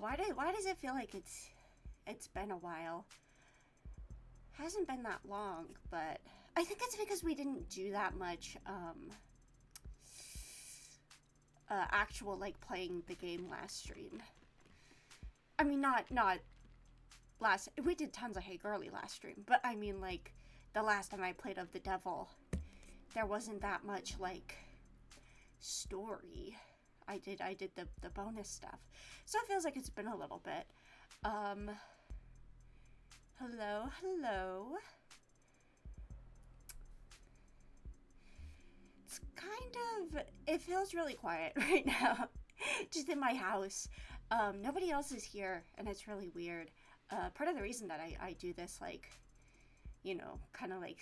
Why does it feel like it's been a while? Hasn't been that long, but I think it's because we didn't do that much actual like playing the game last stream. I mean, not last. We did tons of Hey Girly last stream, but I mean like the last time I played of the Devil, there wasn't that much like story. I did the bonus stuff, so it feels like it's been a little bit. Hello. It's kind of, it feels really quiet right now, just in my house. Nobody else is here, and it's really weird. Part of the reason that I do this, like, you know, kind of like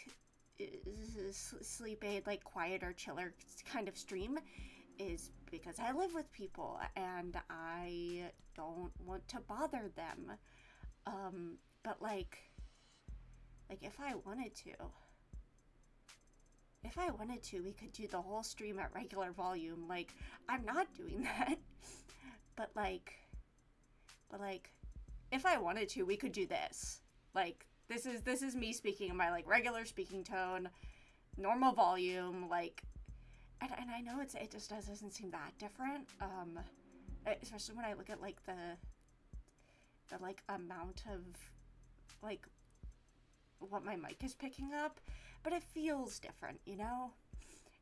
sleep aid, like quieter, chiller kind of stream, is because I live with people and I don't want to bother them. But like if I wanted to, we could do the whole stream at regular volume. Like, I'm not doing that. but like, if I wanted to, we could do this. Like, this is me speaking in my like regular speaking tone, normal volume, like, and I know it just doesn't seem that different. Especially when I look at like the like amount of like what my mic is picking up, but it feels different, you know?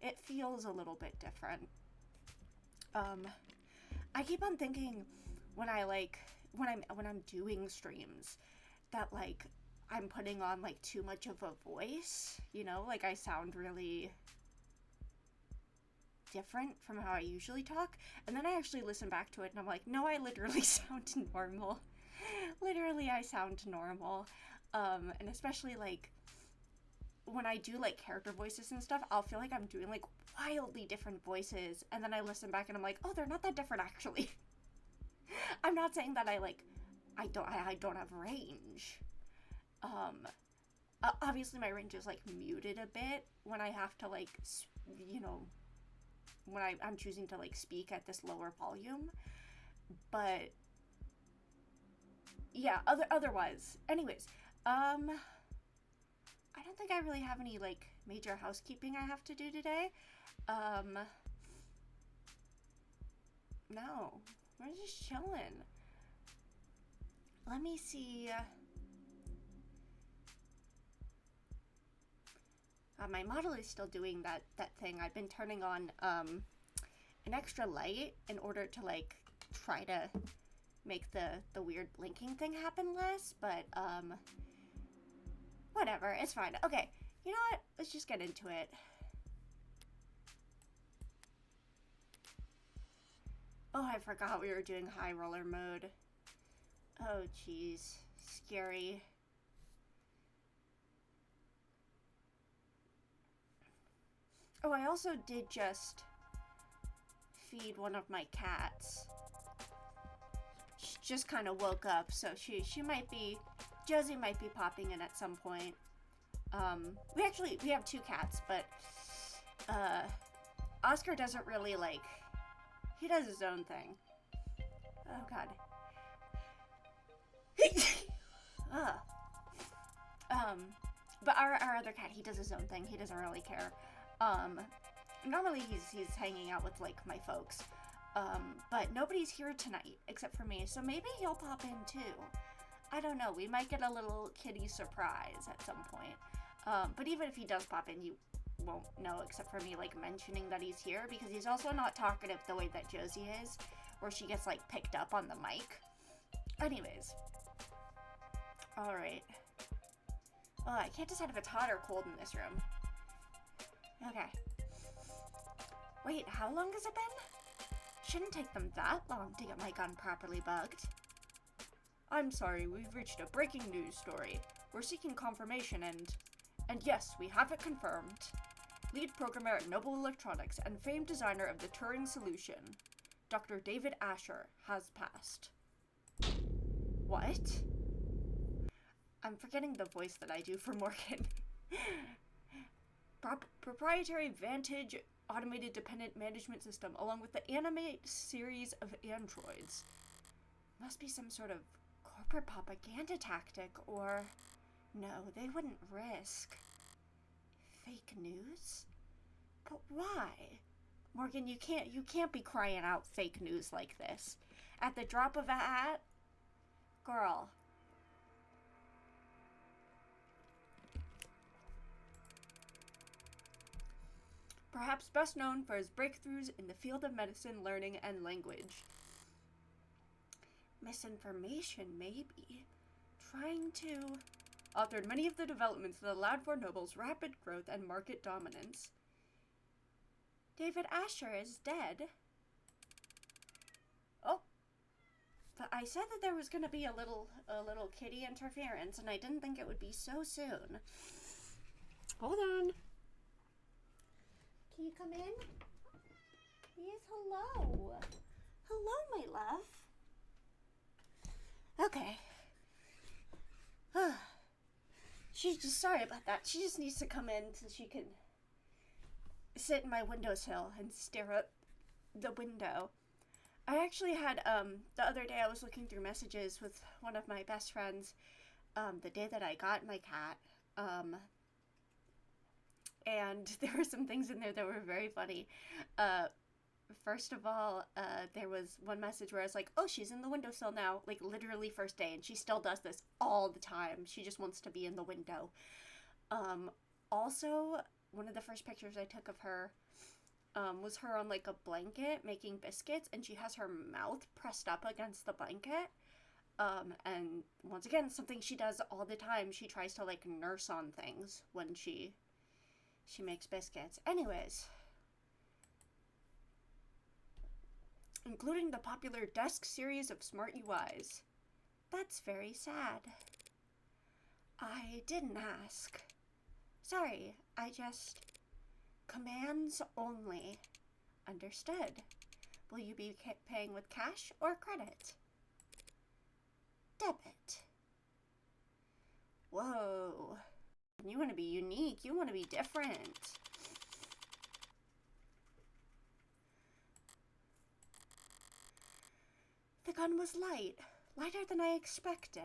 It feels a little bit different. I keep on thinking when I'm doing streams that like I'm putting on like too much of a voice, you know? Like I sound really different from how I usually talk, and then I actually listen back to it and I'm like, no, I literally sound normal. Literally, I sound normal. And especially like when I do like character voices and stuff, I'll feel like I'm doing like wildly different voices, and then I listen back and I'm like, oh, they're not that different actually. I'm not saying that I don't have range. Obviously my range is like muted a bit when I have to like, you know, when I'm choosing to like speak at this lower volume, but yeah, otherwise, anyways, I don't think I really have any like major housekeeping I have to do today. No, we're just chilling. Let me see. My model is still doing that thing. I've been turning on an extra light in order to like try to make the weird blinking thing happen less, but whatever, it's fine. Okay, you know what? Let's just get into it. Oh, I forgot we were doing high roller mode. Oh, jeez. Scary. Oh, I also did just feed one of my cats. She just kind of woke up, so she might be, Josie might be popping in at some point. We have two cats, but Oscar doesn't really like, he does his own thing. Oh god. But our other cat, he does his own thing. He doesn't really care. Normally he's hanging out with like my folks. But nobody's here tonight except for me, so maybe he'll pop in too. I don't know. We might get a little kitty surprise at some point. But even if he does pop in, you won't know except for me like mentioning that he's here, because he's also not talkative the way that Josie is, where she gets like picked up on the mic. Anyways. Alright. Oh, I can't decide if it's hot or cold in this room. Okay. Wait, how long has it been? Shouldn't take them that long to get my gun properly bugged. I'm sorry, we've reached a breaking news story. We're seeking confirmation and yes, we have it confirmed. Lead programmer at Noble Electronics and famed designer of the Turing solution, Dr. David Asher, has passed. What? I'm forgetting the voice that I do for Morgan. Proprietary Vantage automated dependent management system, along with the Animate series of androids. Must be some sort of corporate propaganda tactic, or... No, they wouldn't risk fake news? But why? Morgan, you can't be crying out fake news like this. At the drop of a hat? Girl. Perhaps best known for his breakthroughs in the field of medicine, learning, and language. Misinformation, maybe. Trying to... Authored many of the developments that allowed for Noble's rapid growth and market dominance. David Asher is dead. Oh. But I said that there was going to be a little kitty interference, and I didn't think it would be so soon. Hold on. Can you come in? Yes, hello. Hello, my love. Okay. She's just sorry about that. She just needs to come in so she can sit in my windowsill and stare at the window. I actually had, the other day I was looking through messages with one of my best friends, the day that I got my cat, and there were some things in there that were very funny. First of all, there was one message where I was like, oh, she's in the windowsill now, like literally first day, and she still does this all the time. She just wants to be in the window. Also, one of the first pictures I took of her was her on like a blanket making biscuits, and she has her mouth pressed up against the blanket. And once again, something she does all the time. She tries to like nurse on things when she makes biscuits. Anyways, including the popular Desk series of smart UIs. That's very sad. I didn't ask. Sorry, I just... Commands only. Understood. Will you be paying with cash or credit? Debit. Whoa. You want to be unique. You want to be different. The gun was light. Lighter than I expected.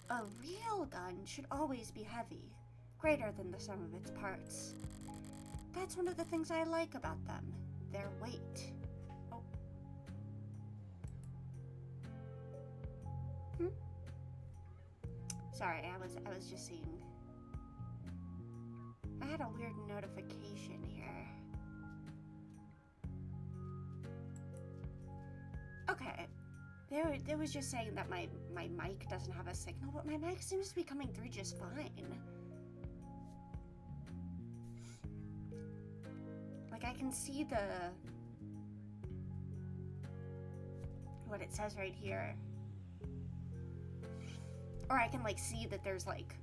A real gun should always be heavy. Greater than the sum of its parts. That's one of the things I like about them. Their weight. Oh. Sorry, I was just seeing... I had a weird notification here. Okay. They was just saying that my mic doesn't have a signal, but my mic seems to be coming through just fine. Like, I can see what it says right here. Or I can, like, see that there's, like...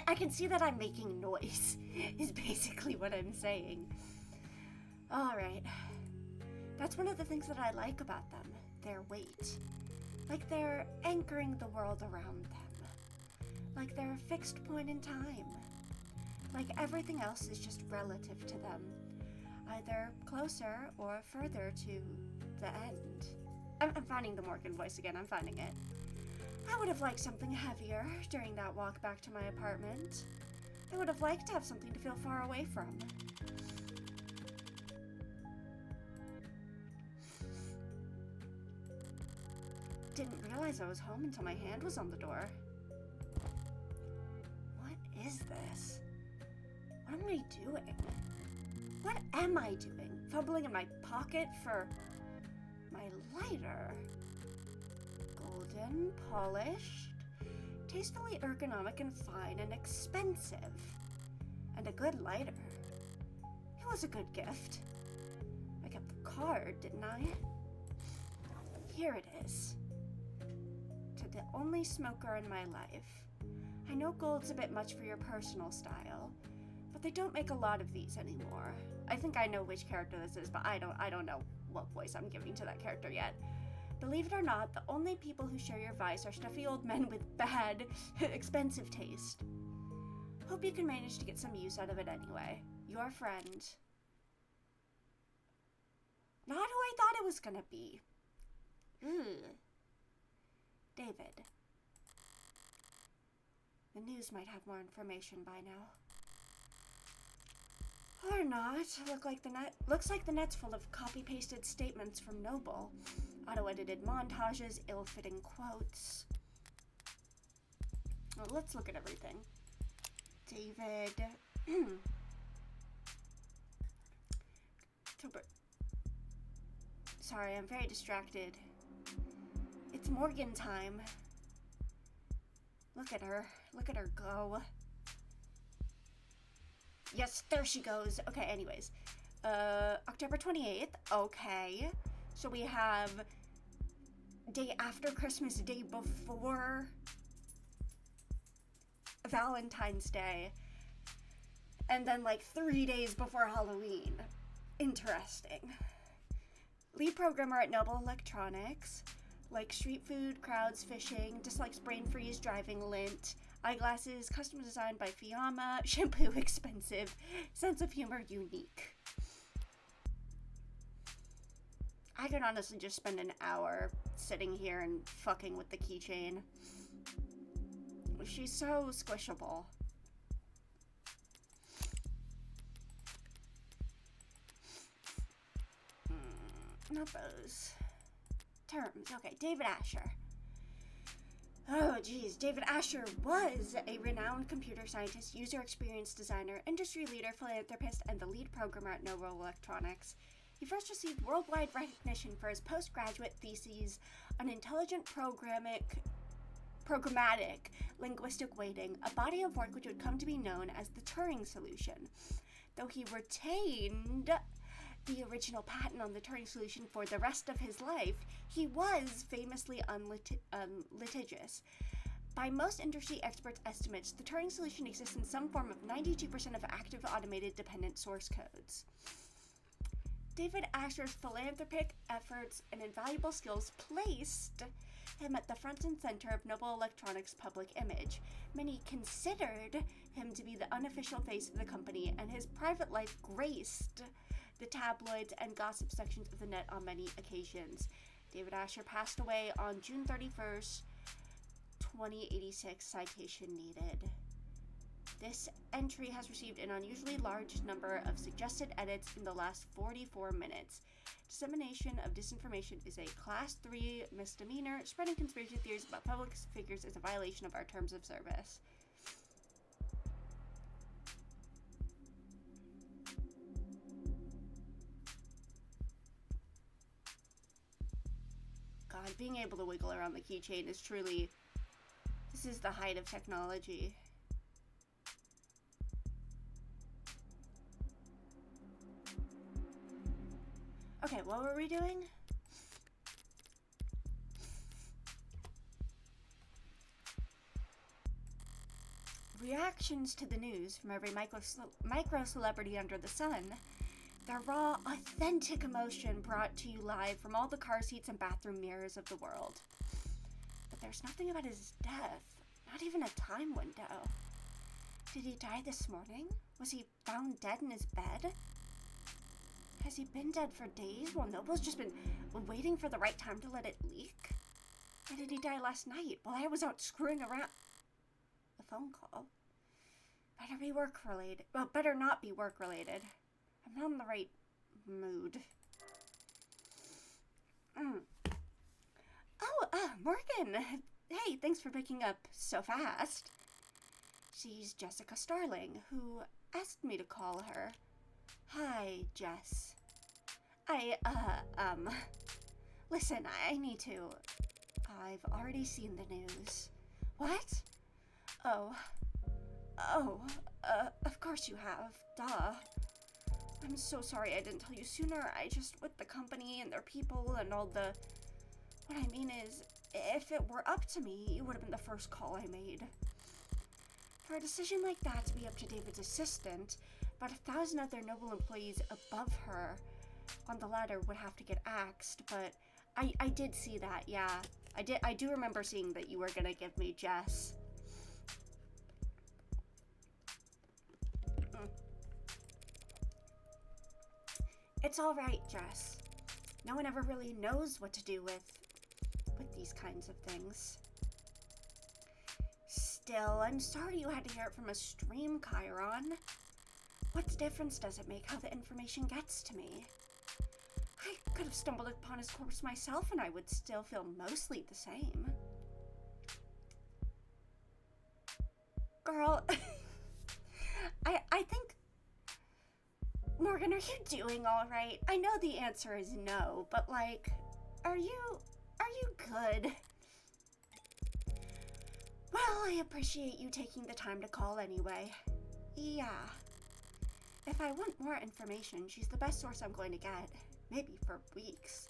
I can see that I'm making noise, is basically what I'm saying. Alright. That's one of the things that I like about them. Their weight. Like they're anchoring the world around them. Like they're a fixed point in time. Like everything else is just relative to them. Either closer or further to the end. I'm finding the Morgan voice again, I'm finding it. I would have liked something heavier during that walk back to my apartment. I would have liked to have something to feel far away from. Didn't realize I was home until my hand was on the door. What is this? What am I doing? What am I doing? Fumbling in my pocket for my lighter. Golden, polished, tastefully ergonomic and fine and expensive. And a good lighter. It was a good gift. I kept the card, didn't I? Here it is. To the only smoker in my life. I know gold's a bit much for your personal style, but they don't make a lot of these anymore. I think I know which character this is, but I don't know what voice I'm giving to that character yet. Believe it or not, the only people who share your vice are stuffy old men with bad, expensive taste. Hope you can manage to get some use out of it anyway. Your friend. Not who I thought it was gonna be. Ugh. David. The news might have more information by now. Or not. Looks like the net's full of copy-pasted statements from Noble. Auto-edited montages, ill-fitting quotes. Well, let's look at everything. David. Sorry, I'm very distracted. It's Morgan time. Look at her. Look at her go. Yes, there she goes. Okay, anyways. October 28th. Okay. So we have day after Christmas, day before Valentine's Day, and then like 3 days before Halloween. Interesting. Lead programmer at Noble Electronics. Like street food, crowds, fishing, dislikes brain freeze, driving, lint, eyeglasses, custom designed by Fiamma, shampoo expensive, sense of humor unique. I could honestly just spend an hour sitting here and fucking with the keychain. She's so squishable. Not those. Terms. Okay, David Asher. Oh, geez. David Asher was a renowned computer scientist, user experience designer, industry leader, philanthropist, and the lead programmer at Noble Electronics. He first received worldwide recognition for his postgraduate theses on intelligent programmatic linguistic weighting, a body of work which would come to be known as the Turing solution. Though he retained the original patent on the Turing solution for the rest of his life, he was famously litigious. By most industry experts' estimates, the Turing solution exists in some form of 92% of active automated dependent source codes. David Asher's philanthropic efforts and invaluable skills placed him at the front and center of Noble Electronics' public image. Many considered him to be the unofficial face of the company, and his private life graced the tabloids and gossip sections of the net on many occasions. David Asher passed away on June 31st, 2086, citation needed. This entry has received an unusually large number of suggested edits in the last 44 minutes. Dissemination of disinformation is a Class 3 misdemeanor. Spreading conspiracy theories about public figures is a violation of our terms of service. God, being able to wiggle around the keychain is truly... This is the height of technology. Okay, what were we doing? Reactions to the news from every micro-celebrity under the sun. Their raw, authentic emotion brought to you live from all the car seats and bathroom mirrors of the world. But there's nothing about his death, not even a time window. Did he die this morning? Was he found dead in his bed? Has he been dead for days while Noble's just been waiting for the right time to let it leak? Or did he die last night while I was out screwing around? A phone call. Better be work-related. Well, better not be work-related. I'm not in the right mood. Oh, Morgan. Hey, thanks for picking up so fast. She's Jessica Starling, who asked me to call her. Hi, Jess. Listen, I need to. I've already seen the news. What? Of course you have. Duh. I'm so sorry I didn't tell you sooner. With the company and their people and all the... What I mean is, if it were up to me, you would have been the first call I made. For a decision like that to be up to David's assistant, about 1,000 other Noble employees above her on the ladder would have to get axed, but I did see that, yeah. I do remember seeing that you were gonna give me Jess. It's alright, Jess. No one ever really knows what to do with these kinds of things. Still, I'm sorry you had to hear it from a stream, Chiron. What difference does it make how the information gets to me? I could have stumbled upon his corpse myself and I would still feel mostly the same. Girl, I think... Morgan, are you doing alright? I know the answer is no, but like, are you good? Well, I appreciate you taking the time to call anyway. Yeah. If I want more information, she's the best source I'm going to get. Maybe for weeks.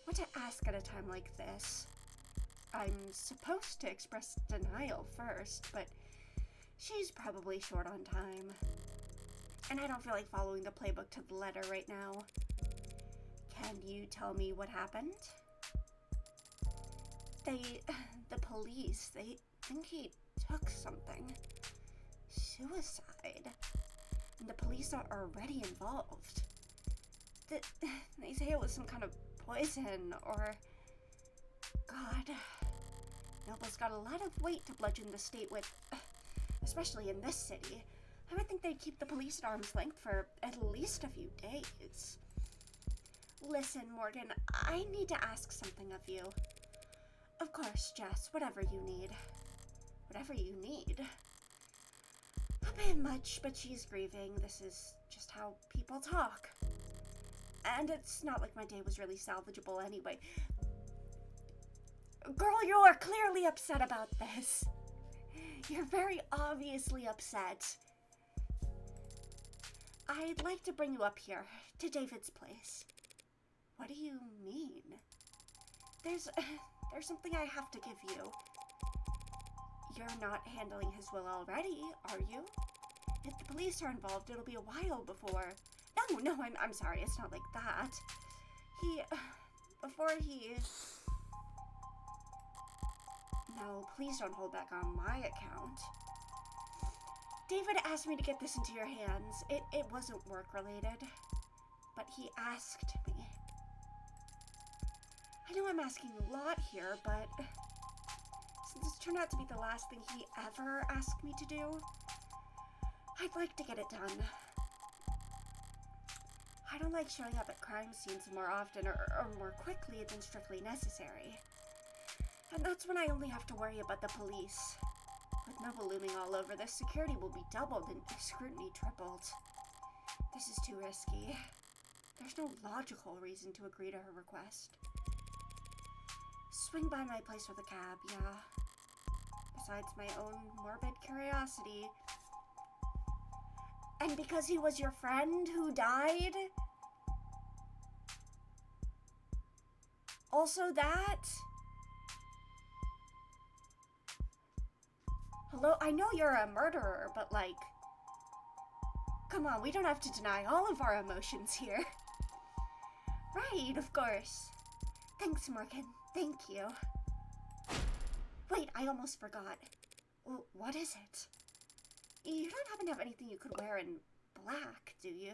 What to ask at a time like this? I'm supposed to express denial first, but she's probably short on time. And I don't feel like following the playbook to the letter right now. Can you tell me what happened? The police, they think he took something. Suicide. And the police are already involved. They say it was some kind of poison, or... God. Noble's got a lot of weight to bludgeon the state with, especially in this city. I would think they'd keep the police at arm's length for at least a few days. Listen, Morgan, I need to ask something of you. Of course, Jess, whatever you need. Whatever you need. A bit much, but she's grieving. This is just how people talk. And it's not like my day was really salvageable anyway. Girl, you are clearly upset about this. You're very obviously upset. I'd like to bring you up here, to David's place. What do you mean? There's something I have to give you. You're not handling his will already, are you? If the police are involved, it'll be a while before... No, I'm sorry, it's not like that. Before he... No, please don't hold back on my account. David asked me to get this into your hands. It wasn't work-related, but he asked me. I know I'm asking a lot here, but since this turned out to be the last thing he ever asked me to do, I'd like to get it done. I don't like showing up at crime scenes more often or more quickly than strictly necessary. And that's when I only have to worry about the police. With Noble looming all over this, security will be doubled and scrutiny tripled. This is too risky. There's no logical reason to agree to her request. Swing by my place with a cab, yeah. Besides my own morbid curiosity. And because he was your friend who died? Also that? Hello, I know you're a murderer, but like... Come on, we don't have to deny all of our emotions here. Right, of course. Thanks, Morgan. Thank you. Wait, I almost forgot. Well, what is it? You don't happen to have anything you could wear in black, do you?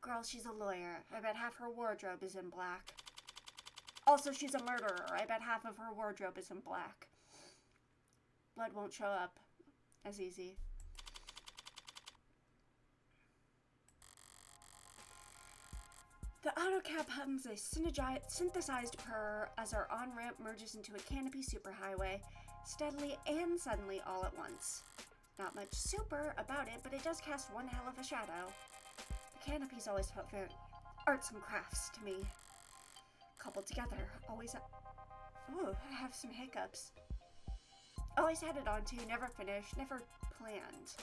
Girl, she's a lawyer. I bet half her wardrobe is in black. Also, she's a murderer. I bet half of her wardrobe is in black. Blood won't show up as easy. The autocab hums a synthesized purr as our on-ramp merges into a canopy superhighway, steadily and suddenly all at once. Not much super about it, but it does cast one hell of a shadow. The canopy's always felt very arts and crafts to me. Coupled together, always... Ooh, I have some hiccups. Always had it on to, never finished, never planned.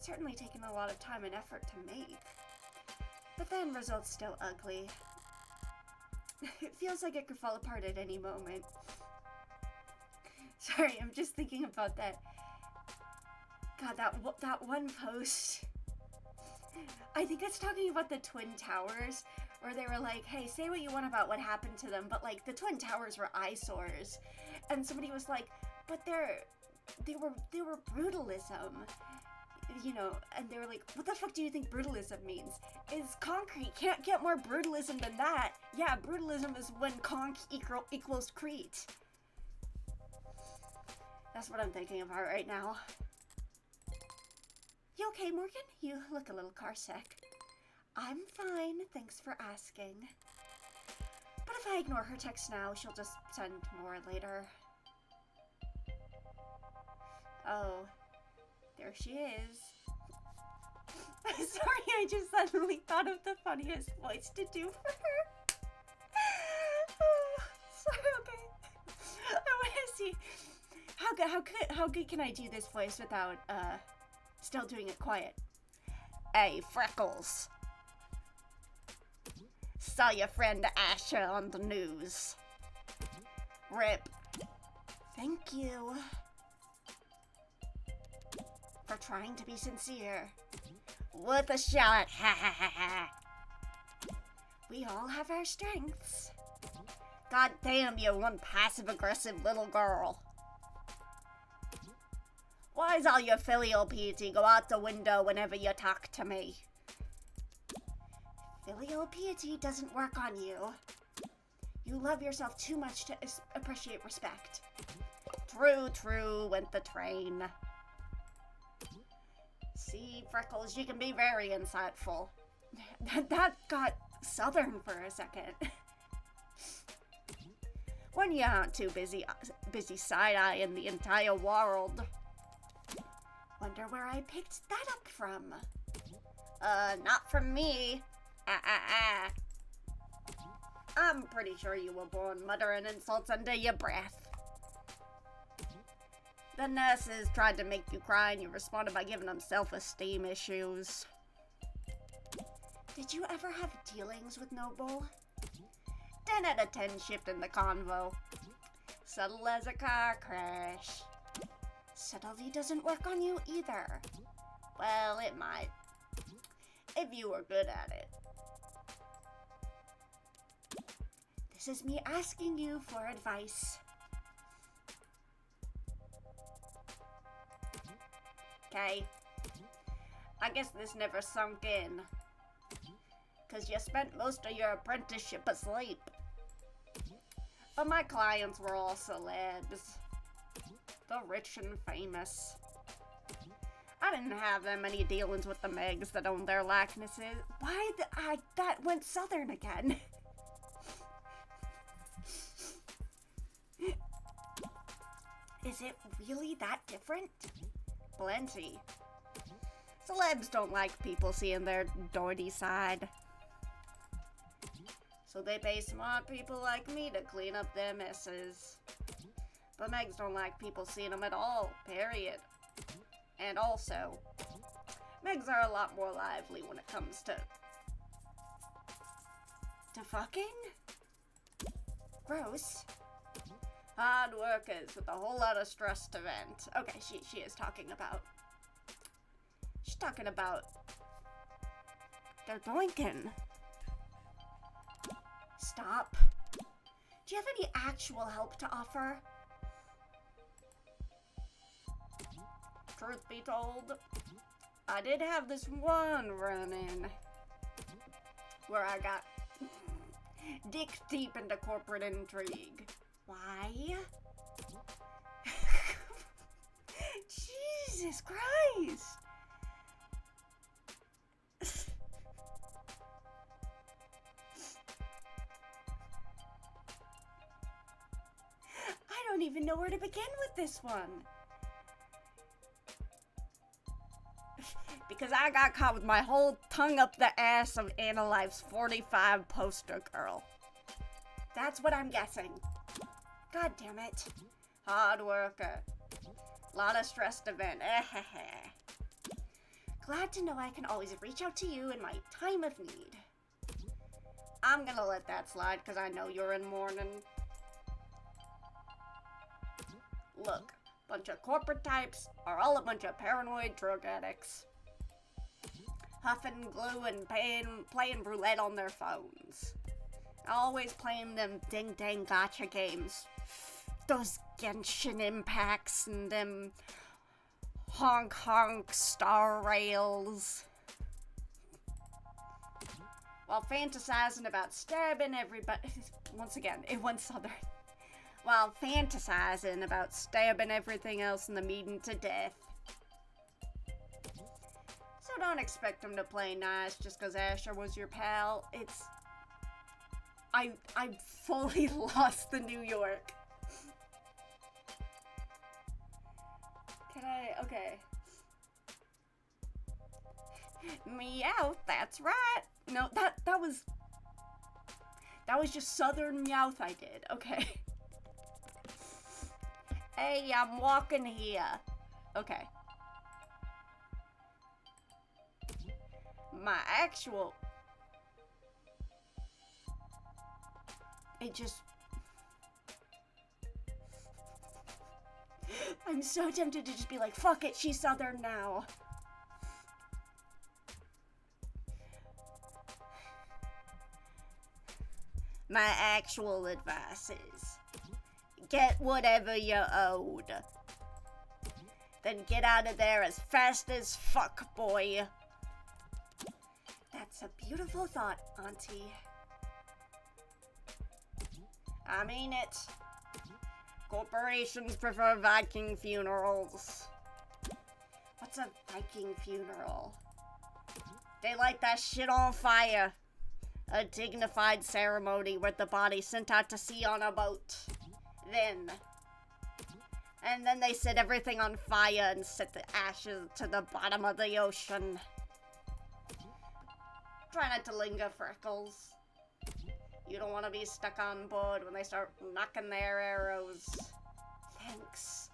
Certainly taken a lot of time and effort to make. But then results still ugly. It feels like it could fall apart at any moment. Sorry, I'm just thinking about that. God, that one post. I think it's talking about the Twin Towers, where they were like, hey, say what you want about what happened to them, but like the Twin Towers were eyesores. And somebody was like, but they were brutalism. you know, and they were like, what the fuck do you think brutalism means? It's concrete. Can't get more brutalism than that. Yeah, brutalism is when conch equals crete. That's what I'm thinking about right now. You okay, Morgan? You look a little car sick. I'm fine, thanks for asking. But if I ignore her text now, she'll just send more later. Oh, there she is. Sorry, I just suddenly thought of the funniest voice to do for her. Oh, sorry, okay. I want to see how good can I do this voice without still doing it quiet. Hey, Freckles. Saw your friend Asher on the news. Rip. Thank you for trying to be sincere. Worth a shot, ha ha ha ha. We all have our strengths. God damn you, one passive-aggressive little girl. Why's all your filial piety go out the window whenever you talk to me? Filial piety doesn't work on you. You love yourself too much to appreciate respect. True, true, went the train. See, Freckles, you can be very insightful. That got southern for a second. When you aren't too busy side-eyeing the entire world. Wonder where I picked that up from. Not from me. I'm pretty sure you were born muttering insults under your breath. The nurses tried to make you cry and you responded by giving them self-esteem issues. Did you ever have dealings with Noble? 10 out of 10 shift in the convo. Subtle as a car crash. Subtlety doesn't work on you either. Well, it might. If you were good at it. This is me asking you for advice. Okay. I guess this never sunk in. 'Cause you spent most of your apprenticeship asleep. But my clients were all celebs. The rich and famous. I didn't have that many dealings with the Megs that owned their likenesses. Why that went southern again? Is it really that different? Plenty. Celebs don't like people seeing their dirty side. So they pay smart people like me to clean up their messes. But Megs don't like people seeing them at all, period. And also, Megs are a lot more lively when it comes to fucking? Gross. Hard workers with a whole lot of stress to vent. Okay, she is talking about... She's talking about... They're doinking. Stop. Do you have any actual help to offer? Truth be told, I did have this one run-in where I got dick deep into corporate intrigue. Why? Jesus Christ! I don't even know where to begin with this one. Because I got caught with my whole tongue up the ass of Analife's 45 poster girl. That's what I'm guessing. God damn it. Hard worker. Lot of stress to vent. Glad to know I can always reach out to you in my time of need. I'm gonna let that slide because I know you're in mourning. Look, bunch of corporate types are all a bunch of paranoid drug addicts. Huffing glue and playing roulette on their phones. Always playing them ding-dang gotcha games. Those Genshin Impacts and them Honk honk star rails. While fantasizing about stabbing everybody. Once again, it went southern. While fantasizing about stabbing everything else in the meeting to death. So don't expect him to play nice just because Asher was your pal. It's... I fully lost the New York. Can I... Okay. Meow, that's right. No, that was just southern meowth I did. Okay. Hey, I'm walking here. Okay. My actual... It just... I'm so tempted to just be like, fuck it, she's southern now. My actual advice is, get whatever you're owed. Then get out of there as fast as fuck, boy. That's a beautiful thought, Auntie. I mean it. Corporations prefer Viking funerals. What's a Viking funeral? They light that shit on fire. A dignified ceremony with the body sent out to sea on a boat. And then they set everything on fire and set the ashes to the bottom of the ocean. Try not to linger, Freckles. You don't want to be stuck on board when they start knocking their arrows. Thanks.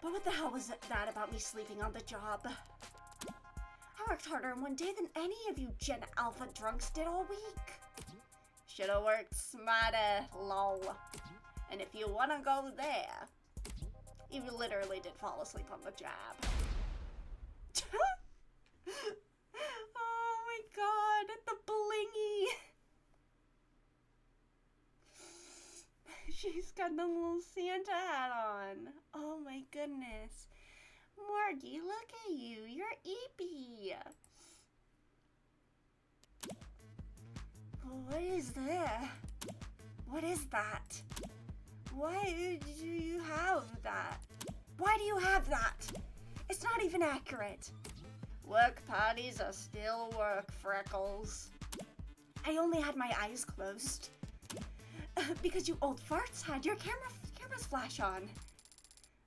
But what the hell was that about me sleeping on the job? I worked harder in one day than any of you Gen Alpha drunks did all week. Should've worked smarter, lol. And if you wanna go there, you literally did fall asleep on the job. Oh my god, the blingy. She's got the little Santa hat on. Oh my goodness. Morgie, look at you. You're eepy. What is that? What is that? Why do you have that? Why do you have that? It's not even accurate. Work parties are still work, Freckles. I only had my eyes closed. Because you old farts had your camera's flash on.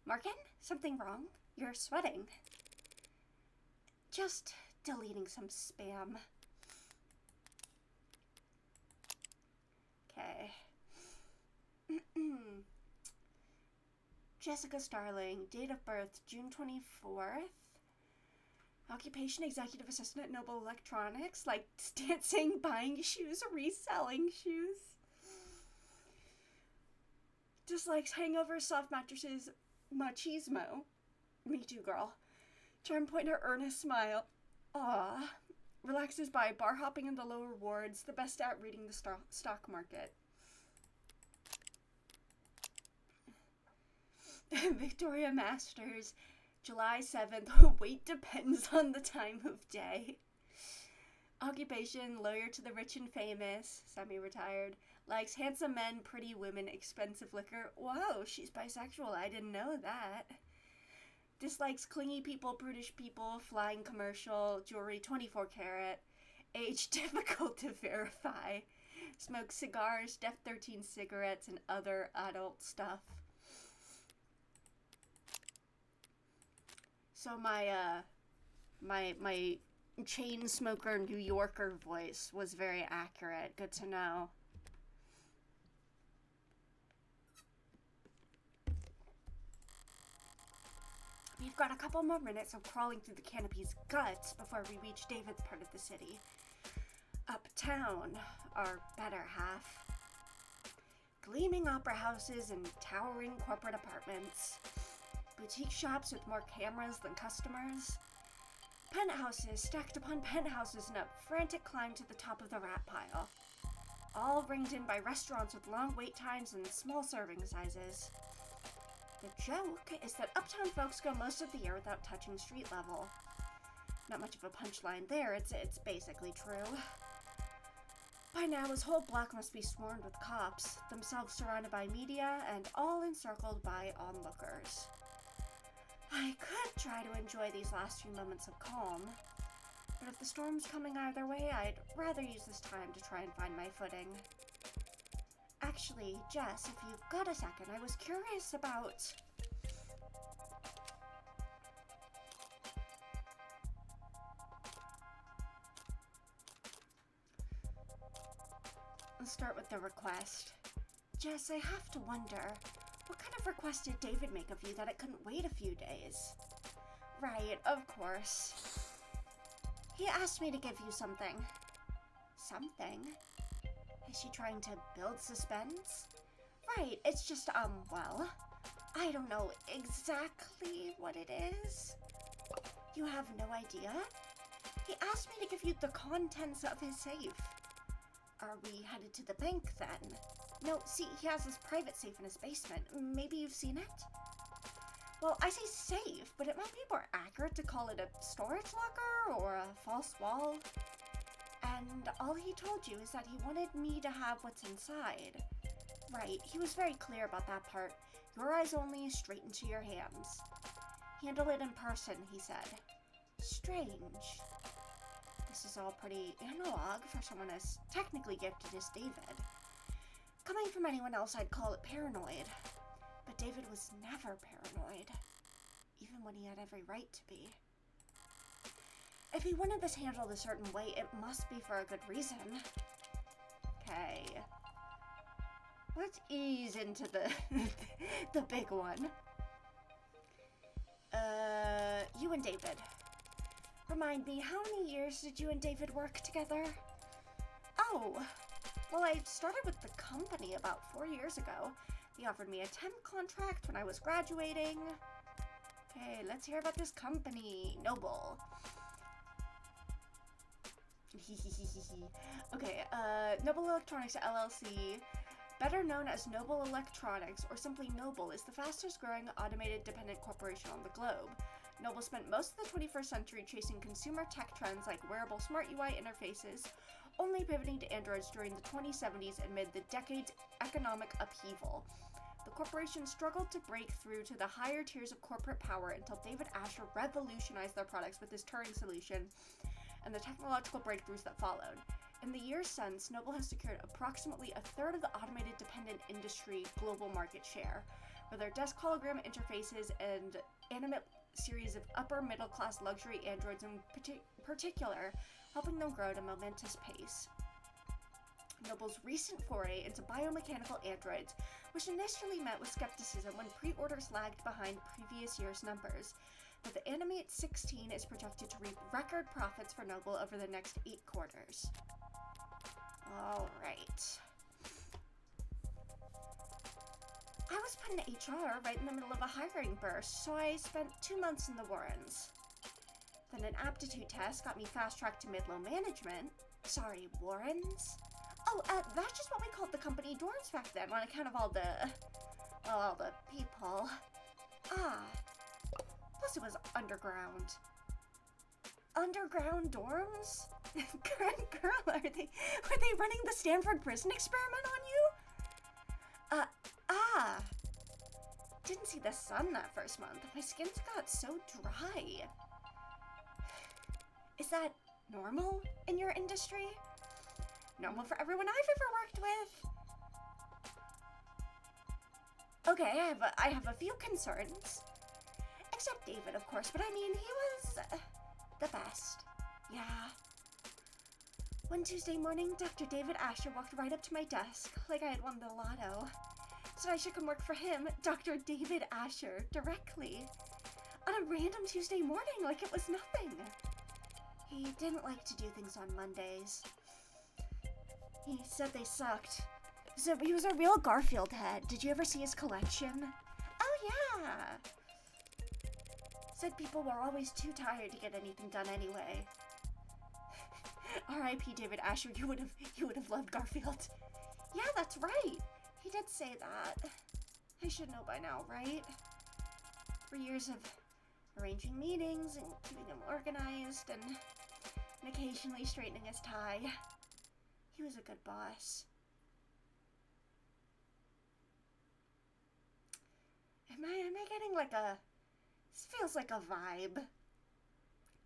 Markin, something wrong? You're sweating. Just deleting some spam. Okay. Jessica Starling, date of birth June 24th. Occupation executive assistant at Noble Electronics, like dancing, buying shoes, reselling shoes. Dislikes hangovers, soft mattresses, machismo. Me too, girl. Charm point her earnest smile. Aww. Relaxes by bar hopping in the lower wards, the best at reading the stock market. Victoria Masters, July 7th. Weight depends on the time of day. Occupation, lawyer to the rich and famous, semi-retired. Likes handsome men, pretty women, expensive liquor. Whoa, she's bisexual. I didn't know that. Dislikes clingy people, brutish people, flying commercial, jewelry 24 karat. Age difficult to verify. Smokes cigars, Def 13 cigarettes, and other adult stuff. So my chain smoker New Yorker voice was very accurate. Good to know. We've got a couple more minutes of crawling through the canopy's guts before we reach David's part of the city. Uptown, our better half. Gleaming opera houses and towering corporate apartments. Boutique shops with more cameras than customers. Penthouses stacked upon penthouses in a frantic climb to the top of the rat pile. All ringed in by restaurants with long wait times and small serving sizes. The joke is that uptown folks go most of the year without touching street level. Not much of a punchline there, it's basically true. By now, his whole block must be swarmed with cops, themselves surrounded by media and all encircled by onlookers. I could try to enjoy these last few moments of calm, but if the storm's coming either way, I'd rather use this time to try and find my footing. Actually, Jess, if you've got a second, I was curious about... Let's start with the request. Jess, I have to wonder, what kind of request did David make of you that it couldn't wait a few days? Right, of course. He asked me to give you something. Something? Is she trying to build suspense? Right, it's just, well, I don't know exactly what it is. You have no idea? He asked me to give you the contents of his safe. Are we headed to the bank, then? No, see, he has his private safe in his basement. Maybe you've seen it? Well, I say safe, but it might be more accurate to call it a storage locker or a false wall. And all he told you is that he wanted me to have what's inside. Right, he was very clear about that part. Your eyes only, straight into your hands. Handle it in person, he said. Strange. This is all pretty analog for someone as technically gifted as David. Coming from anyone else, I'd call it paranoid. But David was never paranoid, even when he had every right to be. If he wanted this handled a certain way, it must be for a good reason. Okay. Let's ease into the the big one. You and David. Remind me, how many years did you and David work together? Oh, well, I started with the company about 4 years ago. He offered me a temp contract when I was graduating. Okay, let's hear about this company. Noble. Okay, Noble Electronics LLC, better known as Noble Electronics, or simply Noble, is the fastest growing automated dependent corporation on the globe. Noble spent most of the 21st century chasing consumer tech trends like wearable smart UI interfaces, only pivoting to Androids during the 2070s amid the decade's economic upheaval. The corporation struggled to break through to the higher tiers of corporate power until David Asher revolutionized their products with his Turing solution and the technological breakthroughs that followed. In the years since, Noble has secured approximately a third of the automated dependent industry global market share, with their desk hologram interfaces and animate series of upper middle class luxury androids in particular, helping them grow at a momentous pace. Noble's recent foray into biomechanical androids, which initially met with skepticism when pre-orders lagged behind previous year's numbers, but the Animate 16 is projected to reap record profits for Noble over the next 8 quarters. Alright. I was put in HR right in the middle of a hiring burst, so I spent 2 months in the Warrens. Then an aptitude test got me fast-tracked to mid-low management. Sorry, Warrens? Oh, that's just what we called the company dorms back then, on account of all the people. Ah. Plus it was underground. Underground dorms? Girl, were they running the Stanford prison experiment on you? Didn't see the sun that first month. My skin's got so dry. Is that normal in your industry? Normal for everyone I've ever worked with. Okay, I have a few concerns. Except David, of course, but I mean, he was the best. Yeah. One Tuesday morning, Dr. David Asher walked right up to my desk, like I had won the lotto. Said I should come work for him, Dr. David Asher, directly. On a random Tuesday morning, like it was nothing. He didn't like to do things on Mondays. He said they sucked. So he was a real Garfield head. Did you ever see his collection? Oh, yeah. Said people were always too tired to get anything done anyway. R.I.P. David Asher, you would have loved Garfield. Yeah, that's right. He did say that. I should know by now, right? for years of arranging meetings and keeping him organized and occasionally straightening his tie. He was a good boss. Am I getting like a... This feels like a vibe.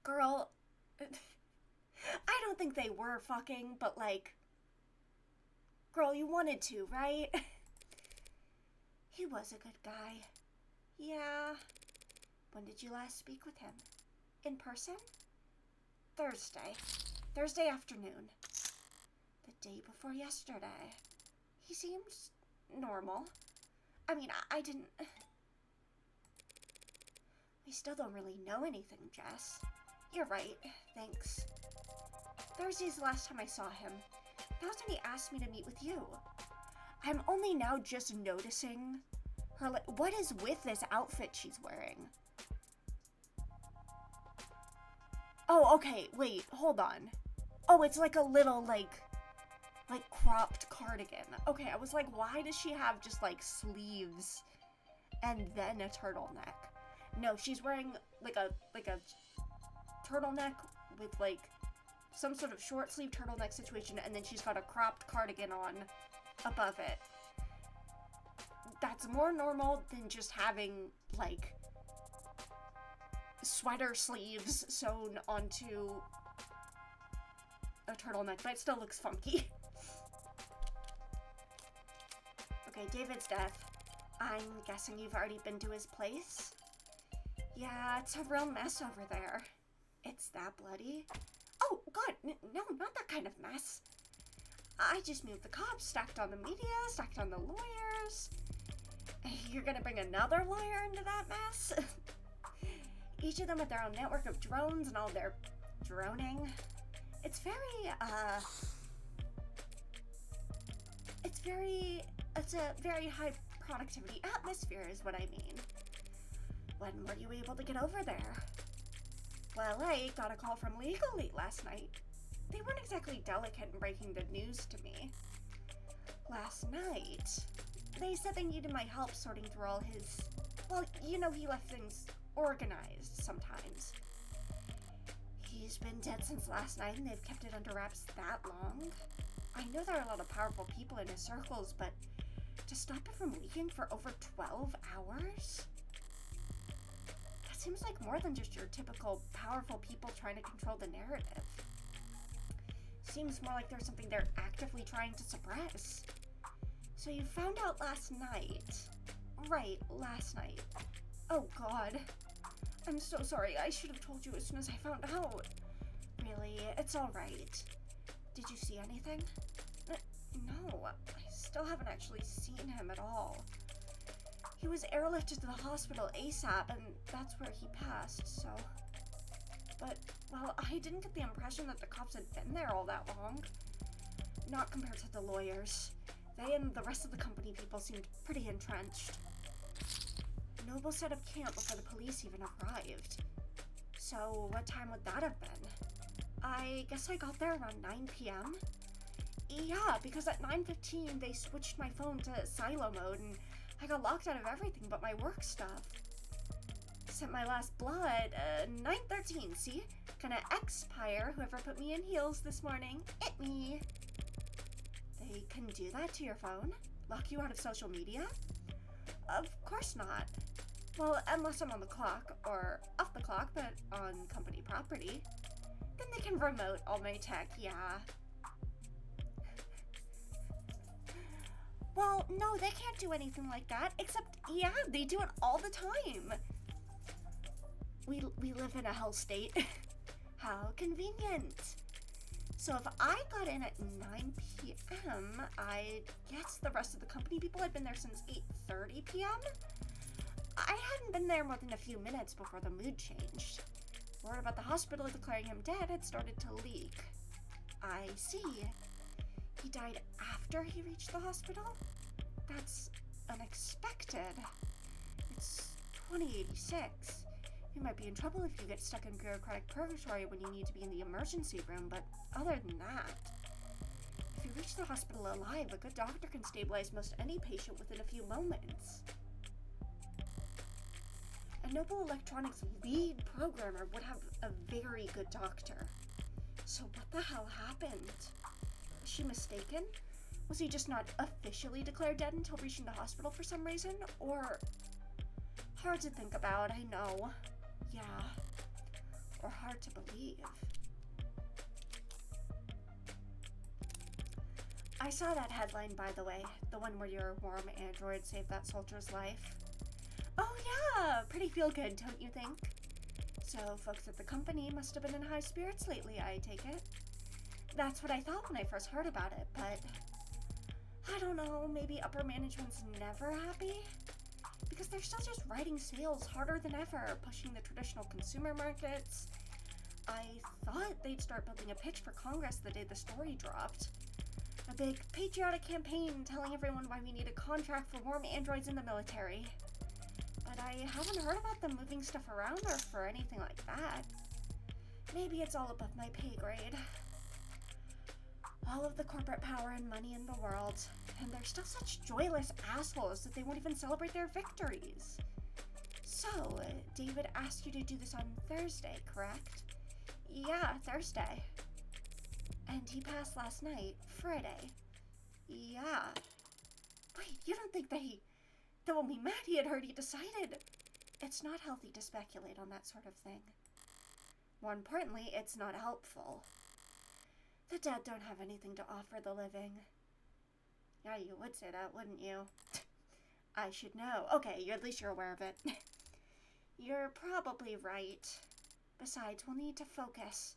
Girl, I don't think they were fucking, but like... Girl, you wanted to, right? He was a good guy. Yeah. When did you last speak with him? In person? Thursday. Thursday afternoon. The day before yesterday. He seems normal. I mean, I didn't... We still don't really know anything, Jess. You're right. Thanks. Thursday's the last time I saw him. That was when he asked me to meet with you. I'm only now just noticing her, what is with this outfit she's wearing? Oh, okay, wait, hold on. Oh, it's like a little, like cropped cardigan. Okay, I was like, why does she have just, like, sleeves and then a turtleneck? No, she's wearing, like a turtleneck with, like, some sort of short sleeve turtleneck situation, and then she's got a cropped cardigan on above it. That's more normal than just having, like, sweater sleeves sewn onto a turtleneck, but it still looks funky. Okay, David's death. I'm guessing you've already been to his place? Yeah, it's a real mess over there. It's that bloody? Oh, God, no, not that kind of mess. I just moved the cops, stacked on the media, stacked on the lawyers. You're gonna bring another lawyer into that mess? Each of them with their own network of drones and all their droning. It's a very high productivity atmosphere is what I mean. When were you able to get over there? Well, I got a call from Legal late last night. They weren't exactly delicate in breaking the news to me. Last night, they said they needed my help sorting through all his... Well, you know, he left things organized sometimes. He's been dead since last night, and they've kept it under wraps that long. I know there are a lot of powerful people in his circles, but to stop it from leaking for over 12 hours? That seems like more than just your typical powerful people trying to control the narrative. Seems more like there's something they're actively trying to suppress. So you found out last night. Right, last night. Oh God. I'm so sorry. I should have told you as soon as I found out. Really, it's alright. Did you see anything? No, I still haven't actually seen him at all. He was airlifted to the hospital ASAP, and that's where he passed, so... But, well, I didn't get the impression that the cops had been there all that long. Not compared to the lawyers. They and the rest of the company people seemed pretty entrenched. Noble set up camp before the police even arrived. So, what time would that have been? I guess I got there around 9 p.m.? Yeah, because at 9:15 they switched my phone to silo mode and I got locked out of everything but my work stuff. Sent my last blood, 9:13, see? Gonna expire whoever put me in heels this morning. It me. They can do that to your phone? Lock you out of social media? Of course not. Well, unless I'm on the clock, or off the clock, but on company property. Then they can remote all my tech, yeah. Well, no, they can't do anything like that, except, yeah, they do it all the time. We live in a hell state. How convenient. So if I got in at 9 p.m., I guess the rest of the company people had been there since 8:30 p.m.? I hadn't been there more than a few minutes before the mood changed. Word about the hospital declaring him dead had started to leak. I see. He died after he reached the hospital? That's unexpected. It's 2086. You might be in trouble if you get stuck in bureaucratic purgatory when you need to be in the emergency room, but other than that, if you reach the hospital alive, a good doctor can stabilize most any patient within a few moments. A Noble Electronics lead programmer would have a very good doctor. So what the hell happened? Was she mistaken? Was he just not officially declared dead until reaching the hospital for some reason? Or... hard to think about, I know. Yeah. Or hard to believe. I saw that headline, by the way. The one where your warm android saved that soldier's life. Oh yeah! Pretty feel-good, don't you think? So, folks at the company must have been in high spirits lately, I take it. That's what I thought when I first heard about it, but... I don't know, maybe upper management's never happy? Because they're still just riding sales harder than ever, pushing the traditional consumer markets. I thought they'd start building a pitch for Congress the day the story dropped. A big patriotic campaign telling everyone why we need a contract for warm androids in the military. But I haven't heard about them moving stuff around or for anything like that. Maybe it's all above my pay grade. All of the corporate power and money in the world, and they're still such joyless assholes that they won't even celebrate their victories. So, David asked you to do this on Thursday, correct? Yeah, Thursday. And he passed last night, Friday. Yeah. Wait, you don't think that won't be mad he had heard he decided? It's not healthy to speculate on that sort of thing. More importantly, it's not helpful. The dead don't have anything to offer the living. Yeah, you would say that, wouldn't you? I should know. Okay, at least you're aware of it. You're probably right. Besides, we'll need to focus.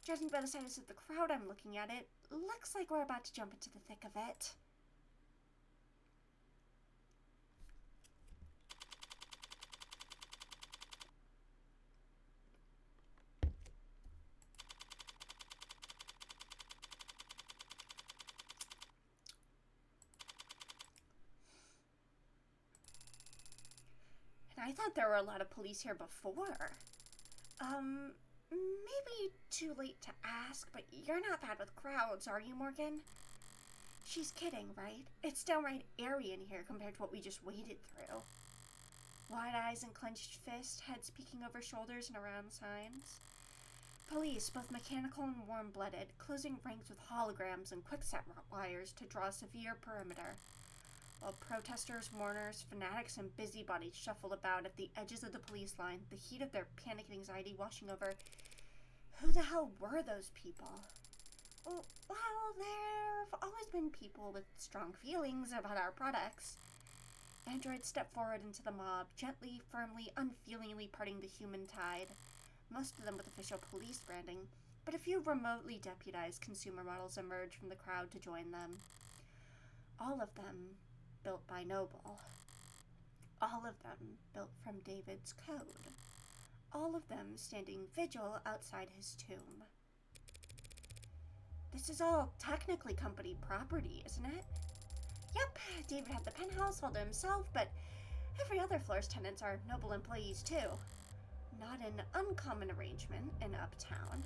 Judging by the size of the crowd I'm looking at, it looks like we're about to jump into the thick of it. I thought there were a lot of police here before. Maybe too late to ask, but you're not bad with crowds, are you, Morgan? She's kidding, right? It's downright airy in here compared to what we just waded through. Wide eyes and clenched fists, heads peeking over shoulders and around signs. Police, both mechanical and warm-blooded, closing ranks with holograms and quickset wires to draw a severe perimeter. While protesters, mourners, fanatics, and busybodies shuffled about at the edges of the police line, the heat of their panic and anxiety washing over. Who the hell were those people? Well, there've always been people with strong feelings about our products. Androids stepped forward into the mob, gently, firmly, unfeelingly parting the human tide. Most of them with official police branding, but a few remotely deputized consumer models emerged from the crowd to join them. All of them built by Noble. All of them built from David's code. All of them standing vigil outside his tomb. This is all technically company property, isn't it? Yep, David had the penthouse all to himself, but every other floor's tenants are Noble employees too. Not an uncommon arrangement in Uptown.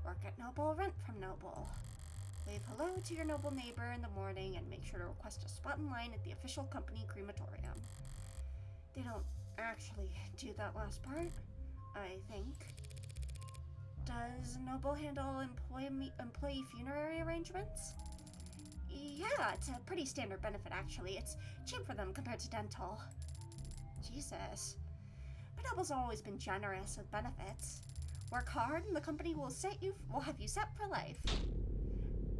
Work at Noble, rent from Noble. Wave hello to your Noble neighbor in the morning and make sure to request a spot in line at the official company crematorium. They don't actually do that last part, I think. Does Noble handle employee funerary arrangements? Yeah, it's a pretty standard benefit actually. It's cheap for them compared to dental. Jesus. But Noble's always been generous with benefits. Work hard and the company will have you set for life.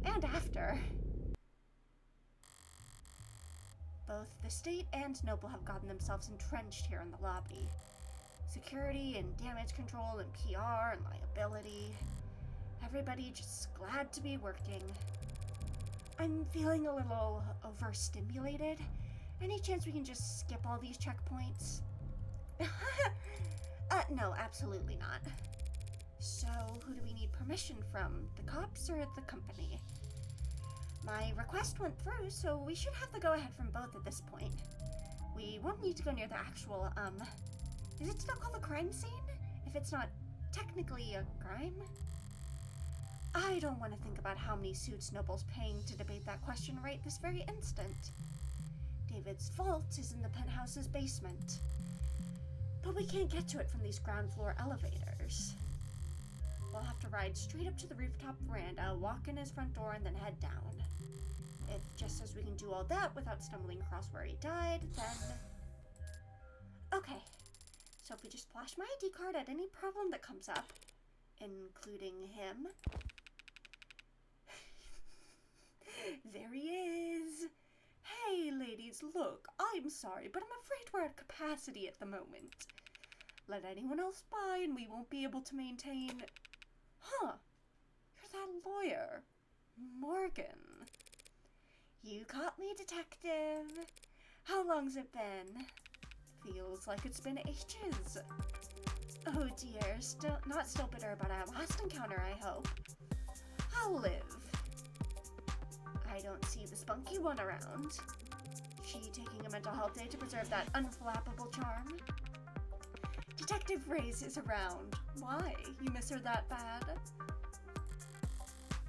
And after. Both the state and Noble have gotten themselves entrenched here in the lobby. Security and damage control and PR and liability. Everybody just glad to be working. I'm feeling a little overstimulated. Any chance we can just skip all these checkpoints? No, absolutely not. So, who do we need permission from? The cops or the company? My request went through, so we should have the go-ahead from both at this point. We won't need to go near the actual, is it still called a crime scene? If it's not technically a crime? I don't want to think about how many suits Noble's paying to debate that question right this very instant. David's vault is in the penthouse's basement. But we can't get to it from these ground floor elevators. We'll have to ride straight up to the rooftop veranda, walk in his front door, and then head down. If just as we can do all that without stumbling across where he died, then... Okay, so if we just flash my ID card at any problem that comes up, including him... There he is! Hey, ladies, look, I'm sorry, but I'm afraid we're at capacity at the moment. Let anyone else by and we won't be able to maintain... Huh, you're that lawyer, Morgan. You caught me, detective. How long's it been? Feels like it's been ages. Oh dear, not still bitter about our last encounter, I hope. I'll live. I don't see the spunky one around. She taking a mental health day to preserve that unflappable charm? Detective Reyes is around. Why? You miss her that bad?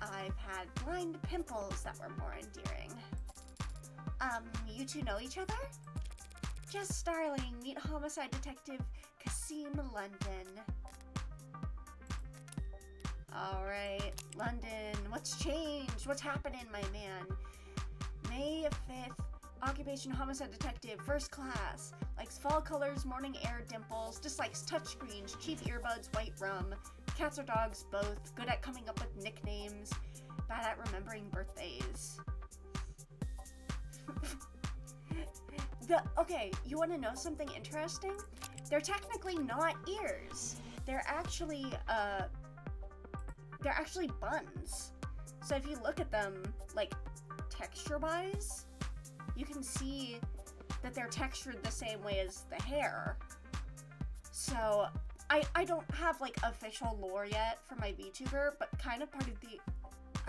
I've had blind pimples that were more endearing. You two know each other? Just Starling, meet homicide detective Kasim London. Alright, London, what's changed? What's happening, my man? May 5th, occupation homicide detective, first class. Likes fall colors, morning air, dimples, dislikes touchscreens, cheap earbuds, white rum. Cats or dogs, both. Good at coming up with nicknames. Bad at remembering birthdays. Okay, you want to know something interesting? They're technically not ears. They're actually buns. So if you look at them, like, texture-wise, you can see that they're textured the same way as the hair. So, I don't have, like, official lore yet for my VTuber, but kind of part of the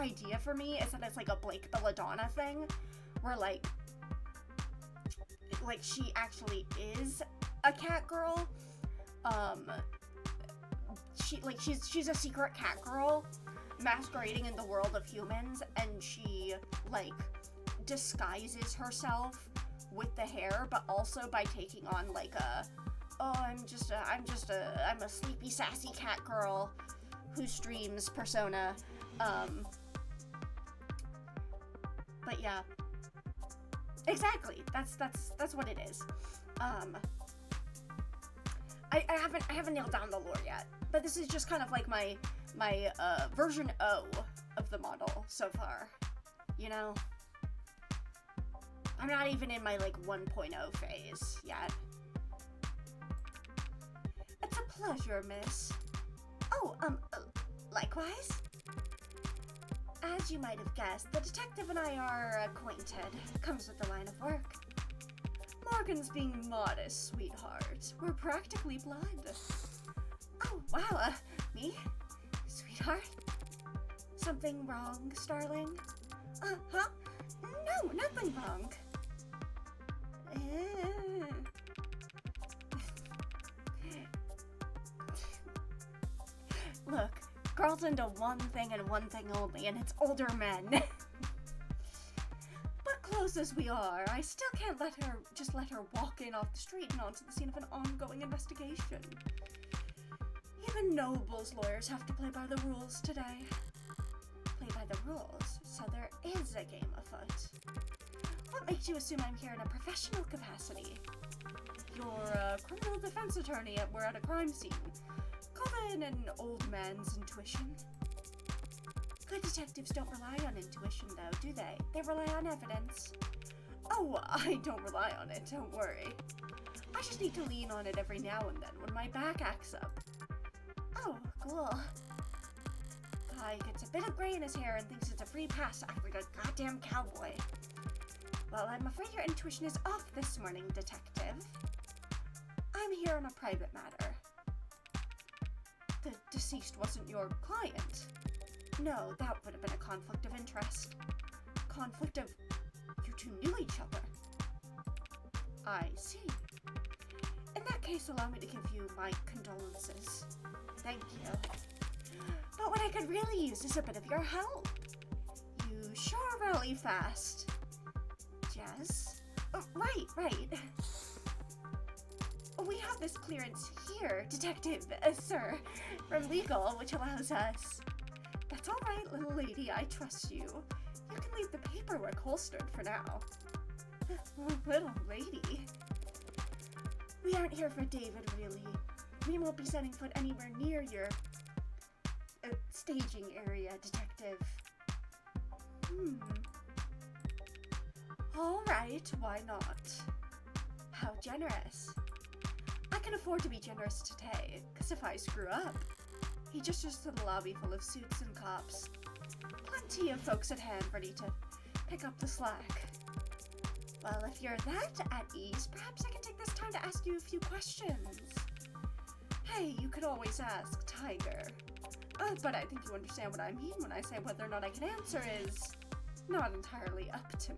idea for me is that it's, like, a Blake Belladonna thing, where, like, she actually is a cat girl. She's a secret cat girl masquerading in the world of humans, and she, like, disguises herself with the hair, but also by taking on, like, I'm a sleepy, sassy cat girl who streams persona. But yeah. Exactly. That's what it is. I haven't nailed down the lore yet, but this is just kind of like my version O of the model so far. You know? I'm not even in my, like, 1.0 phase yet. It's a pleasure, miss. Oh, likewise? As you might have guessed, the detective and I are acquainted. Comes with the line of work. Morgan's being modest, sweetheart. We're practically blood. Oh, wow, me? Sweetheart? Something wrong, Starling? Huh? No, nothing wrong. Look, girls into one thing and one thing only, and it's older men. But close as we are, I still can't let her walk in off the street and onto the scene of an ongoing investigation. Even Noble's lawyers have to play by the rules today. Play by the rules, so there is a game afoot. What makes you assume I'm here in a professional capacity? You're a criminal defense attorney we're at a crime scene. Call in an old man's intuition. Good detectives don't rely on intuition, though, do they? They rely on evidence. Oh, I don't rely on it, don't worry. I just need to lean on it every now and then when my back acts up. Oh, cool. Guy gets a bit of gray in his hair and thinks it's a free pass to act like a goddamn cowboy. Well, I'm afraid your intuition is off this morning, detective. I'm here on a private matter. The deceased wasn't your client. No, that would have been a conflict of interest. Conflict of... you two knew each other. I see. In that case, allow me to give you my condolences. Thank you. But what I could really use is a bit of your help. You sure rally fast. Jess? Oh, right. We have this clearance here, Detective, sir, from legal, which allows us... That's all right, little lady, I trust you. You can leave the paperwork holstered for now. Little lady? We aren't here for David, really. We won't be setting foot anywhere near your... staging area, Detective. All right, why not? How generous. I can afford to be generous today, because if I screw up, he gestures to the lobby full of suits and cops. Plenty of folks at hand ready to pick up the slack. Well, if you're that at ease, perhaps I can take this time to ask you a few questions. Hey, you could always ask, Tiger. But I think you understand what I mean when I say whether or not I can answer is not entirely up to me.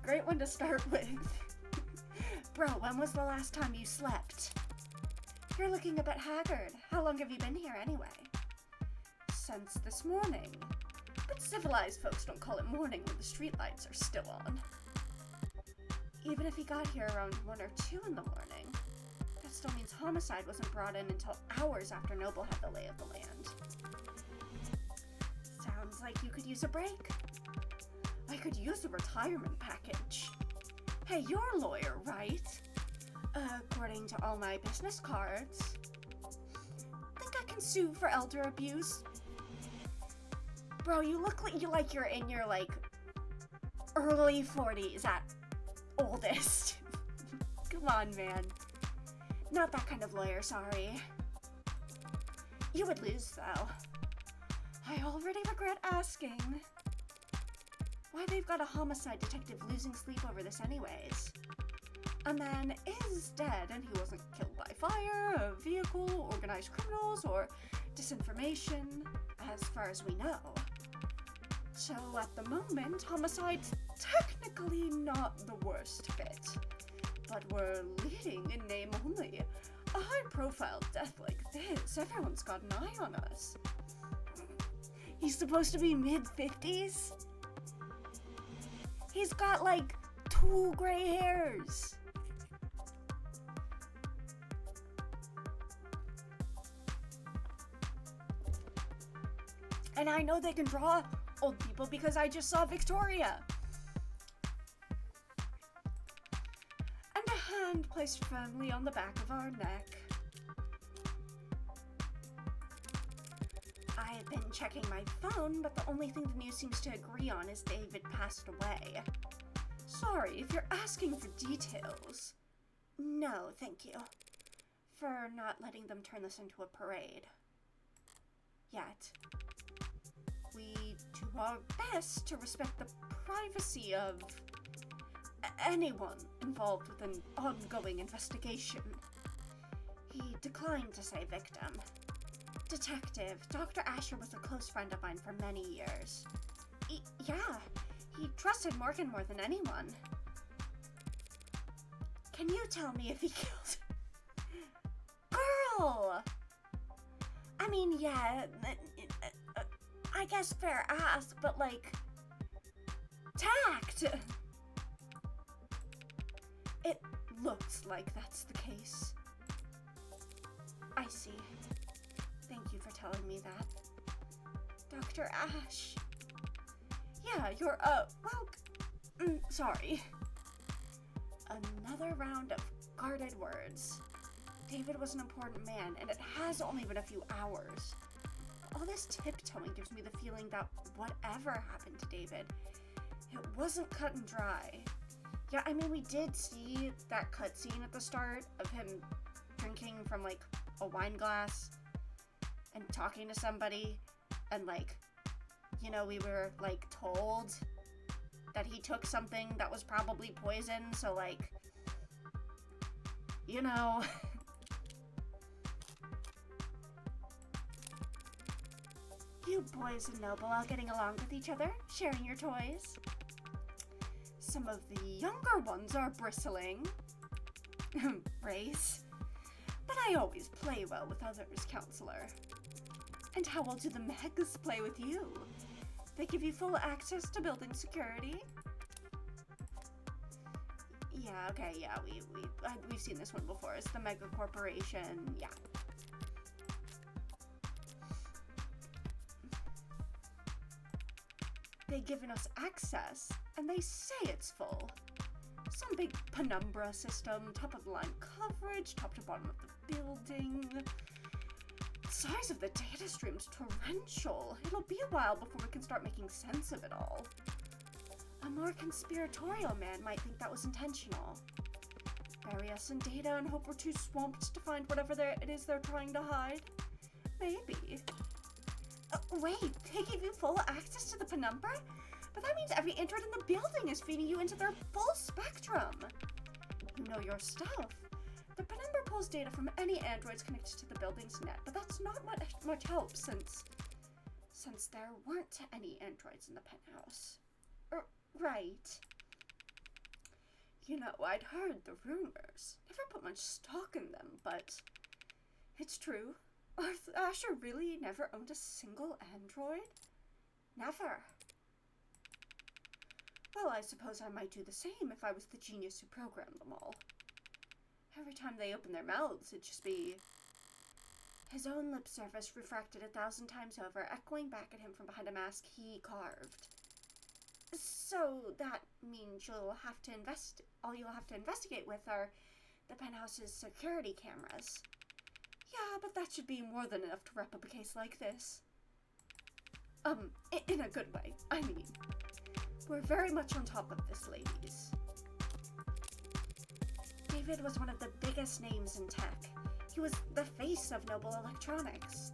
Great one to start with. Bro, when was the last time you slept? You're looking a bit haggard. How long have you been here anyway? Since this morning. But civilized folks don't call it morning when the streetlights are still on. Even if he got here around 1 or 2 in the morning, that still means homicide wasn't brought in until hours after Noble had the lay of the land. Sounds like you could use a break. I could use a retirement package. Hey, you're a lawyer, right? According to all my business cards. Think I can sue for elder abuse? Bro, you look like you're in your, early 40s at oldest. Come on, man. Not that kind of lawyer, sorry. You would lose, though. I already regret asking. Why they've got a homicide detective losing sleep over this anyways? A man is dead, and he wasn't killed by fire, a vehicle, organized criminals, or disinformation, as far as we know. So at the moment, homicide's technically not the worst fit. But we're leading in name only. A high-profile death like this, everyone's got an eye on us. He's supposed to be mid-50s? He's got, 2 gray hairs. And I know they can draw old people because I just saw Victoria. And a hand placed firmly on the back of our neck. I've been checking my phone, but the only thing the news seems to agree on is David passed away. Sorry if you're asking for details. No, thank you. For not letting them turn this into a parade. Yet. We do our best to respect the privacy of anyone involved with an ongoing investigation. He declined to say victim. Detective, Dr. Asher was a close friend of mine for many years. Yeah, he trusted Morgan more than anyone. Can you tell me if he killed... Girl! I mean, yeah, I guess fair ask, but tact! It looks like that's the case. I see. Thank you for telling me that. Dr. Ash. Yeah, you're, sorry. Another round of guarded words. David was an important man, and it has only been a few hours. All this tiptoeing gives me the feeling that whatever happened to David, it wasn't cut and dry. Yeah, I mean, we did see that cutscene at the start of him drinking from, a wine glass and talking to somebody, and, we were, told that he took something that was probably poison, so, You boys and Noble all getting along with each other, sharing your toys. Some of the younger ones are bristling. Race. But I always play well with others, Counselor. And how well do the Megs play with you? They give you full access to building security. Yeah, okay, yeah, we've seen this one before. It's the mega corporation, yeah. They've given us access, and they say it's full. Some big penumbra system, top-of-the-line coverage, top to bottom of the building. The size of the data stream's torrential. It'll be a while before we can start making sense of it all. A more conspiratorial man might think that was intentional. Bury us in data and hope we're too swamped to find whatever it is they're trying to hide. Maybe. Wait, they give you full access to the penumbra? But that means every android in the building is feeding you into their full spectrum. You know your stuff. The penumbra pulls data from any androids connected to the building's net, but that's not much help since there weren't any androids in the penthouse. Right. You know, I'd heard the rumors. Never put much stock in them, but it's true. Asher really never owned a single android? Never. Well, I suppose I might do the same if I was the genius who programmed them all. Every time they open their mouths, it'd just be his own lip service refracted 1,000 times over, echoing back at him from behind a mask he carved. So that means all you'll have to investigate with are the penthouse's security cameras. Yeah, but that should be more than enough to wrap up a case like this. In a good way. I mean, we're very much on top of this, ladies. David was one of the biggest names in tech. He was the face of Noble Electronics.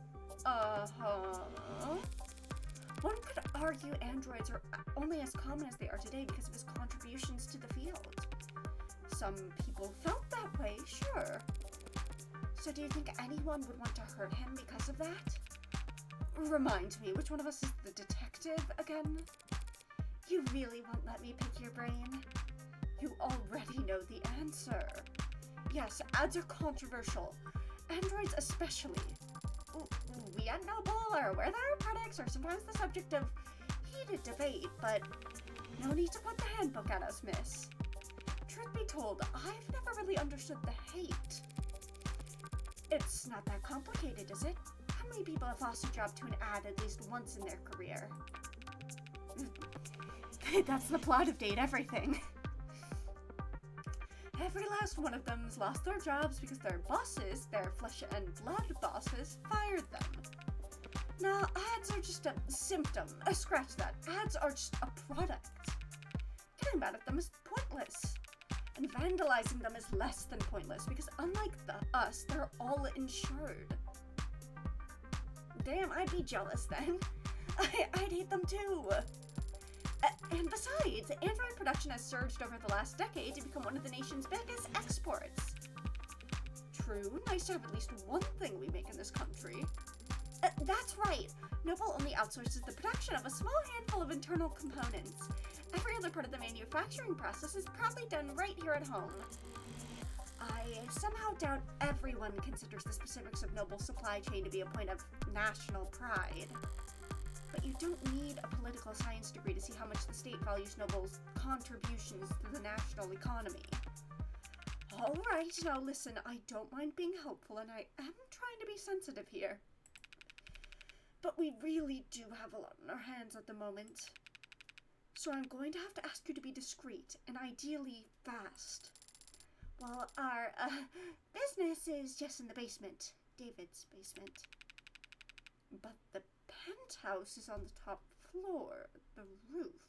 One could argue androids are only as common as they are today because of his contributions to the field. Some people felt that way, sure. So do you think anyone would want to hurt him because of that? Remind me, which one of us is the detective again? You really won't let me pick your brain? You already know the answer. Yes, ads are controversial. Androids especially. We at Noble are aware that our products are sometimes the subject of heated debate, but no need to put the handbook at us, miss. Truth be told, I've never really understood the hate. It's not that complicated, is it? How many people have lost a job to an ad at least once in their career? That's the plot of Date Everything. Every last one of them's lost their jobs because their bosses, their flesh and blood bosses, fired them. Nah, ads are just a symptom. Scratch that. Ads are just a product. Getting mad at them is pointless. And vandalizing them is less than pointless because unlike us, they're all insured. Damn, I'd be jealous then. I'd hate them too. And besides, Android production has surged over the last decade to become one of the nation's biggest exports. True, nice to have at least one thing we make in this country. That's right. Noble only outsources the production of a small handful of internal components. Every other part of the manufacturing process is proudly done right here at home. I somehow doubt everyone considers the specifics of Noble's supply chain to be a point of national pride. But you don't need a political science degree to see how much the state values Noble's contributions to the national economy. Alright, now listen, I don't mind being helpful and I am trying to be sensitive here. But we really do have a lot on our hands at the moment. So I'm going to have to ask you to be discreet and ideally fast. Well, our business is just in the basement. David's basement. But the penthouse is on the top floor, the roof.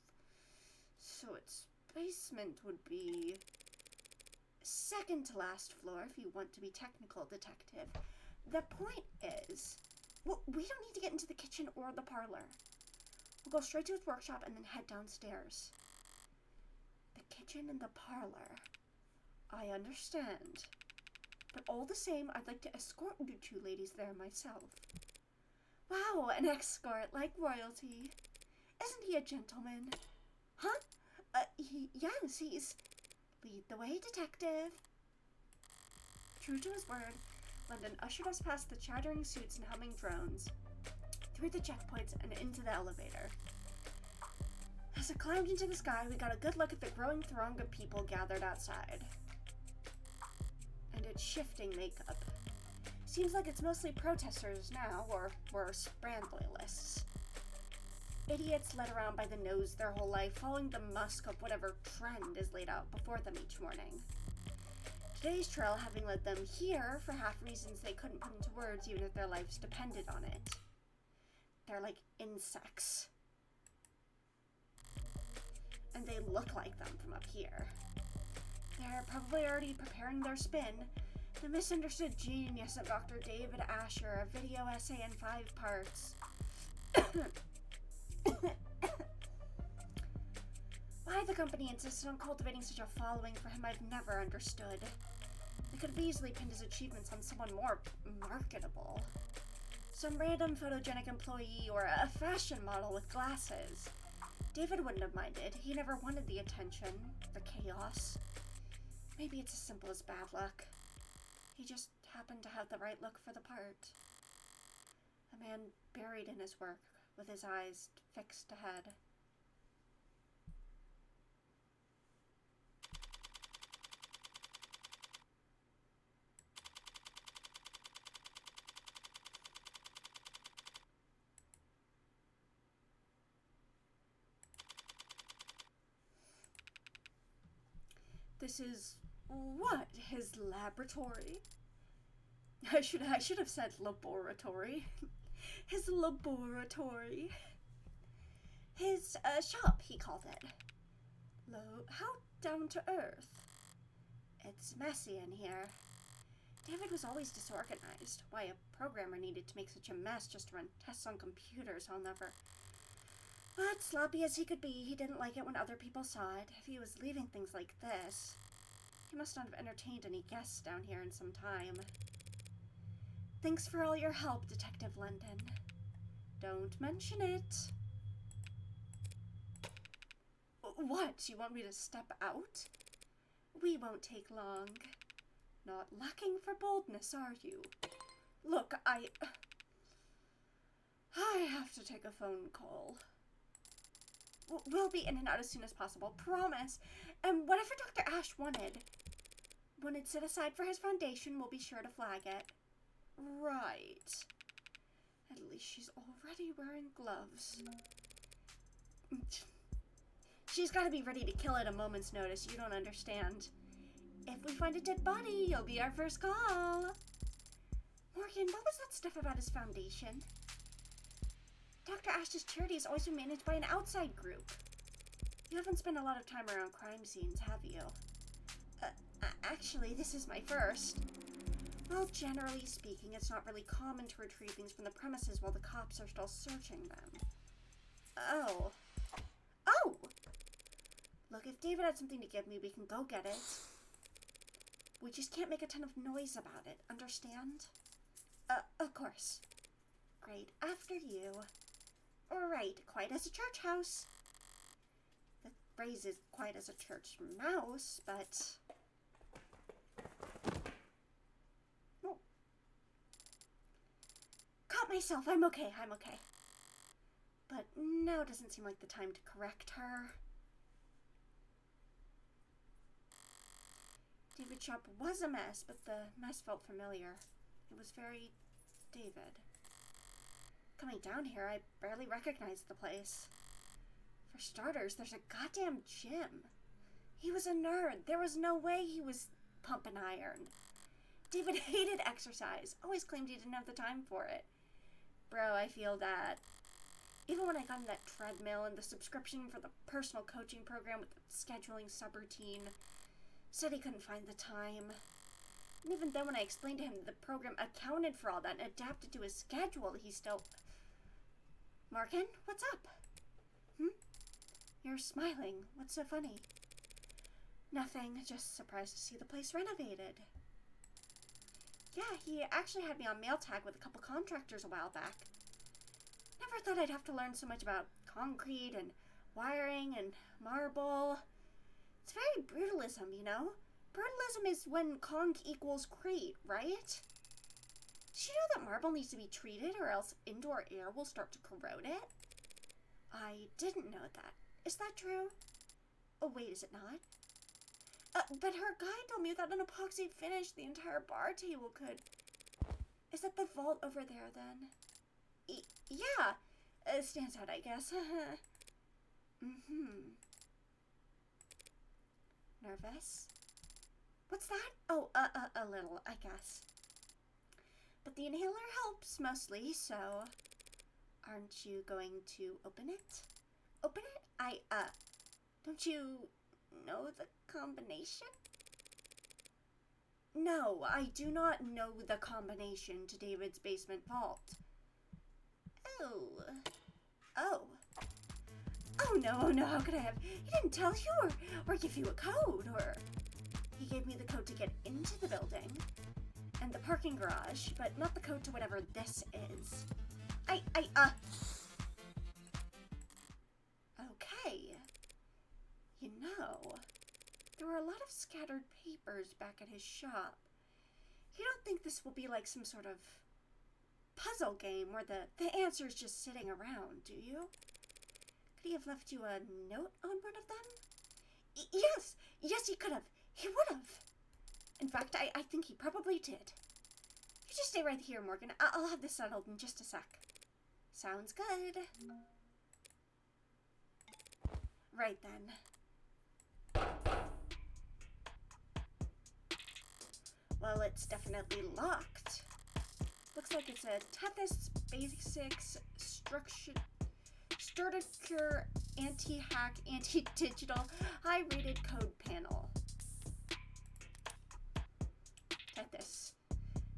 So its basement would be second to last floor if you want to be technical, detective. The point is, well, we don't need to get into the kitchen or the parlor. We'll go straight to his workshop and then head downstairs. The kitchen and the parlor. I understand. But all the same, I'd like to escort you two ladies there myself. Wow, an escort like royalty. Isn't he a gentleman? Huh? Yes, he's... Lead the way, detective. True to his word, London ushered us past the chattering suits and humming drones, through the checkpoints and into the elevator. As it climbed into the sky, we got a good look at the growing throng of people gathered outside. And its shifting makeup. Seems like it's mostly protesters now, or worse, brand loyalists. Idiots led around by the nose their whole life, following the musk of whatever trend is laid out before them each morning. Today's trail having led them here for half reasons they couldn't put into words even if their lives depended on it. They're like insects. And they look like them from up here. They're probably already preparing their spin. The misunderstood genius of Dr. David Asher, a video essay in 5 parts. Why the company insisted on cultivating such a following for him, I've never understood. They could have easily pinned his achievements on someone more marketable. Some random photogenic employee or a fashion model with glasses. David wouldn't have minded. He never wanted the attention, the chaos. Maybe it's as simple as bad luck. He just happened to have the right look for the part. A man buried in his work, with his eyes fixed ahead. This is what? His laboratory? I should have said laboratory. His laboratory. His shop, he called it. How down to earth. It's messy in here. David was always disorganized. Why a programmer needed to make such a mess just to run tests on computers, I'll never. But sloppy as he could be, he didn't like it when other people saw it. If he was leaving things like this, he must not have entertained any guests down here in some time. Thanks for all your help, Detective London. Don't mention it. What? You want me to step out? We won't take long. Not lacking for boldness, are you? Look, I have to take a phone call. We'll be in and out as soon as possible, promise. And whatever Dr. Ash wanted. When it's set aside for his foundation, we'll be sure to flag it. Right. At least she's already wearing gloves. She's got to be ready to kill at a moment's notice. You don't understand. If we find a dead body, you'll be our first call. Morgan, what was that stuff about his foundation? Dr. Ash's charity has always been managed by an outside group. You haven't spent a lot of time around crime scenes, have you? Actually, this is my first. Well, generally speaking, it's not really common to retrieve things from the premises while the cops are still searching them. Oh. Oh! Look, if David had something to give me, we can go get it. We just can't make a ton of noise about it, understand? Of course. Great, after you. Right, quiet as a church house. The phrase is quiet as a church mouse, but... Oh. Caught myself, I'm okay. But now doesn't seem like the time to correct her. David's shop was a mess, but the mess felt familiar. It was very David. Coming down here, I barely recognized the place. For starters, there's a goddamn gym. He was a nerd. There was no way he was pumping iron. David hated exercise. Always claimed he didn't have the time for it. Bro, I feel that. Even when I got in that treadmill and the subscription for the personal coaching program with the scheduling subroutine, said he couldn't find the time. And even then when I explained to him that the program accounted for all that and adapted to his schedule, he still... Morgan, what's up? You're smiling. What's so funny? Nothing. Just surprised to see the place renovated. Yeah, he actually had me on mail tag with a couple contractors a while back. Never thought I'd have to learn so much about concrete and wiring and marble. It's very brutalism, you know? Brutalism is when conc equals crate, right? Did you know that marble needs to be treated or else indoor air will start to corrode it? I didn't know that. Is that true? Oh, wait, is it not? But her guide told me without an epoxy finish, the entire bar table could... Is that the vault over there, then? Yeah. It stands out, I guess. Nervous? What's that? Oh, a little, I guess. But the inhaler helps, mostly, so... Aren't you going to open it? Open it? Don't you know the combination? No, I do not know the combination to David's basement vault. Oh, no, how could I have? He didn't tell you or give you a code, or... He gave me the code to get into the building and the parking garage, but not the code to whatever this is. Okay. You know, there were a lot of scattered papers back at his shop. You don't think this will be like some sort of puzzle game where the answer's just sitting around, do you? Could he have left you a note on one of them? Yes, he could have. He would have. In fact, I think he probably did. You just stay right here, Morgan. I'll have this settled in just a sec. Sounds good. Right then. Well, it's definitely locked. Looks like it's a Tethys Basics Structure Anti-Hack Anti-Digital High-Rated Code Panel.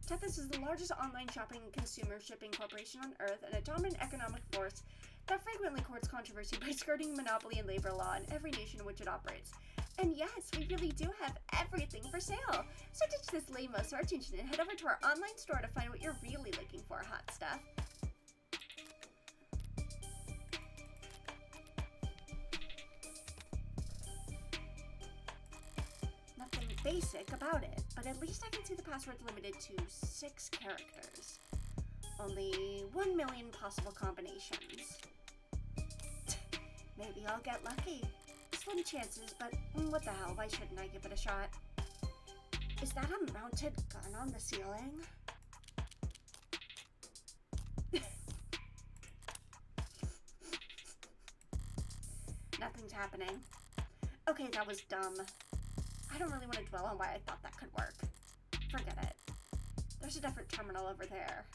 Tethys is the largest online shopping and consumer shipping corporation on Earth and a dominant economic force that frequently courts controversy by skirting monopoly and labor law in every nation in which it operates. And yes, we really do have everything for sale. So ditch this lame-o search engine and head over to our online store to find what you're really looking for, hot stuff. Nothing basic about it, but at least I can see the password's limited to 6 characters. Only 1 million possible combinations. Maybe I'll get lucky. Slim chances, but what the hell, why shouldn't I give it a shot? Is that a mounted gun on the ceiling? Nothing's happening. Okay, that was dumb. I don't really want to dwell on why I thought that could work. Forget it. There's a different terminal over there.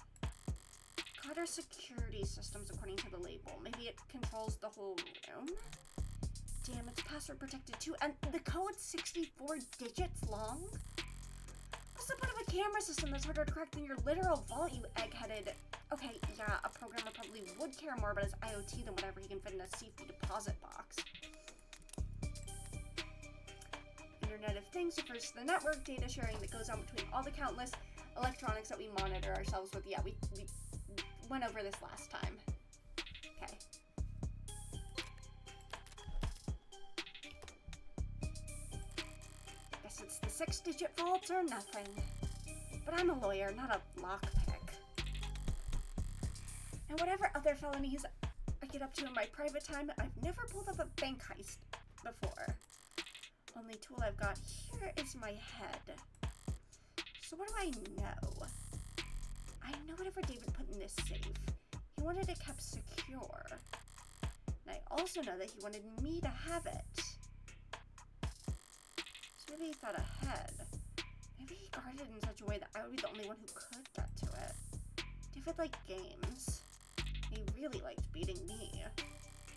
Cotter security systems according to the label. Maybe it controls the whole room? Damn, it's password protected too, and the code's 64 digits long? What's the point of a camera system that's harder to crack than your literal vault, you egg-headed... Okay, yeah, a programmer probably would care more about his IoT than whatever he can fit in a safety deposit box. Internet of Things refers to the network data sharing that goes on between all the countless electronics that we monitor ourselves with. Yeah, we went over this last time. Okay. Guess it's the 6-digit vault or nothing. But I'm a lawyer, not a lockpick. And whatever other felonies I get up to in my private time, I've never pulled off a bank heist before. Only tool I've got here is my head. So what do I know? I know whatever David put in this safe, he wanted it kept secure. And I also know that he wanted me to have it. So maybe he thought ahead. Maybe he guarded it in such a way that I would be the only one who could get to it. David liked games. He really liked beating me.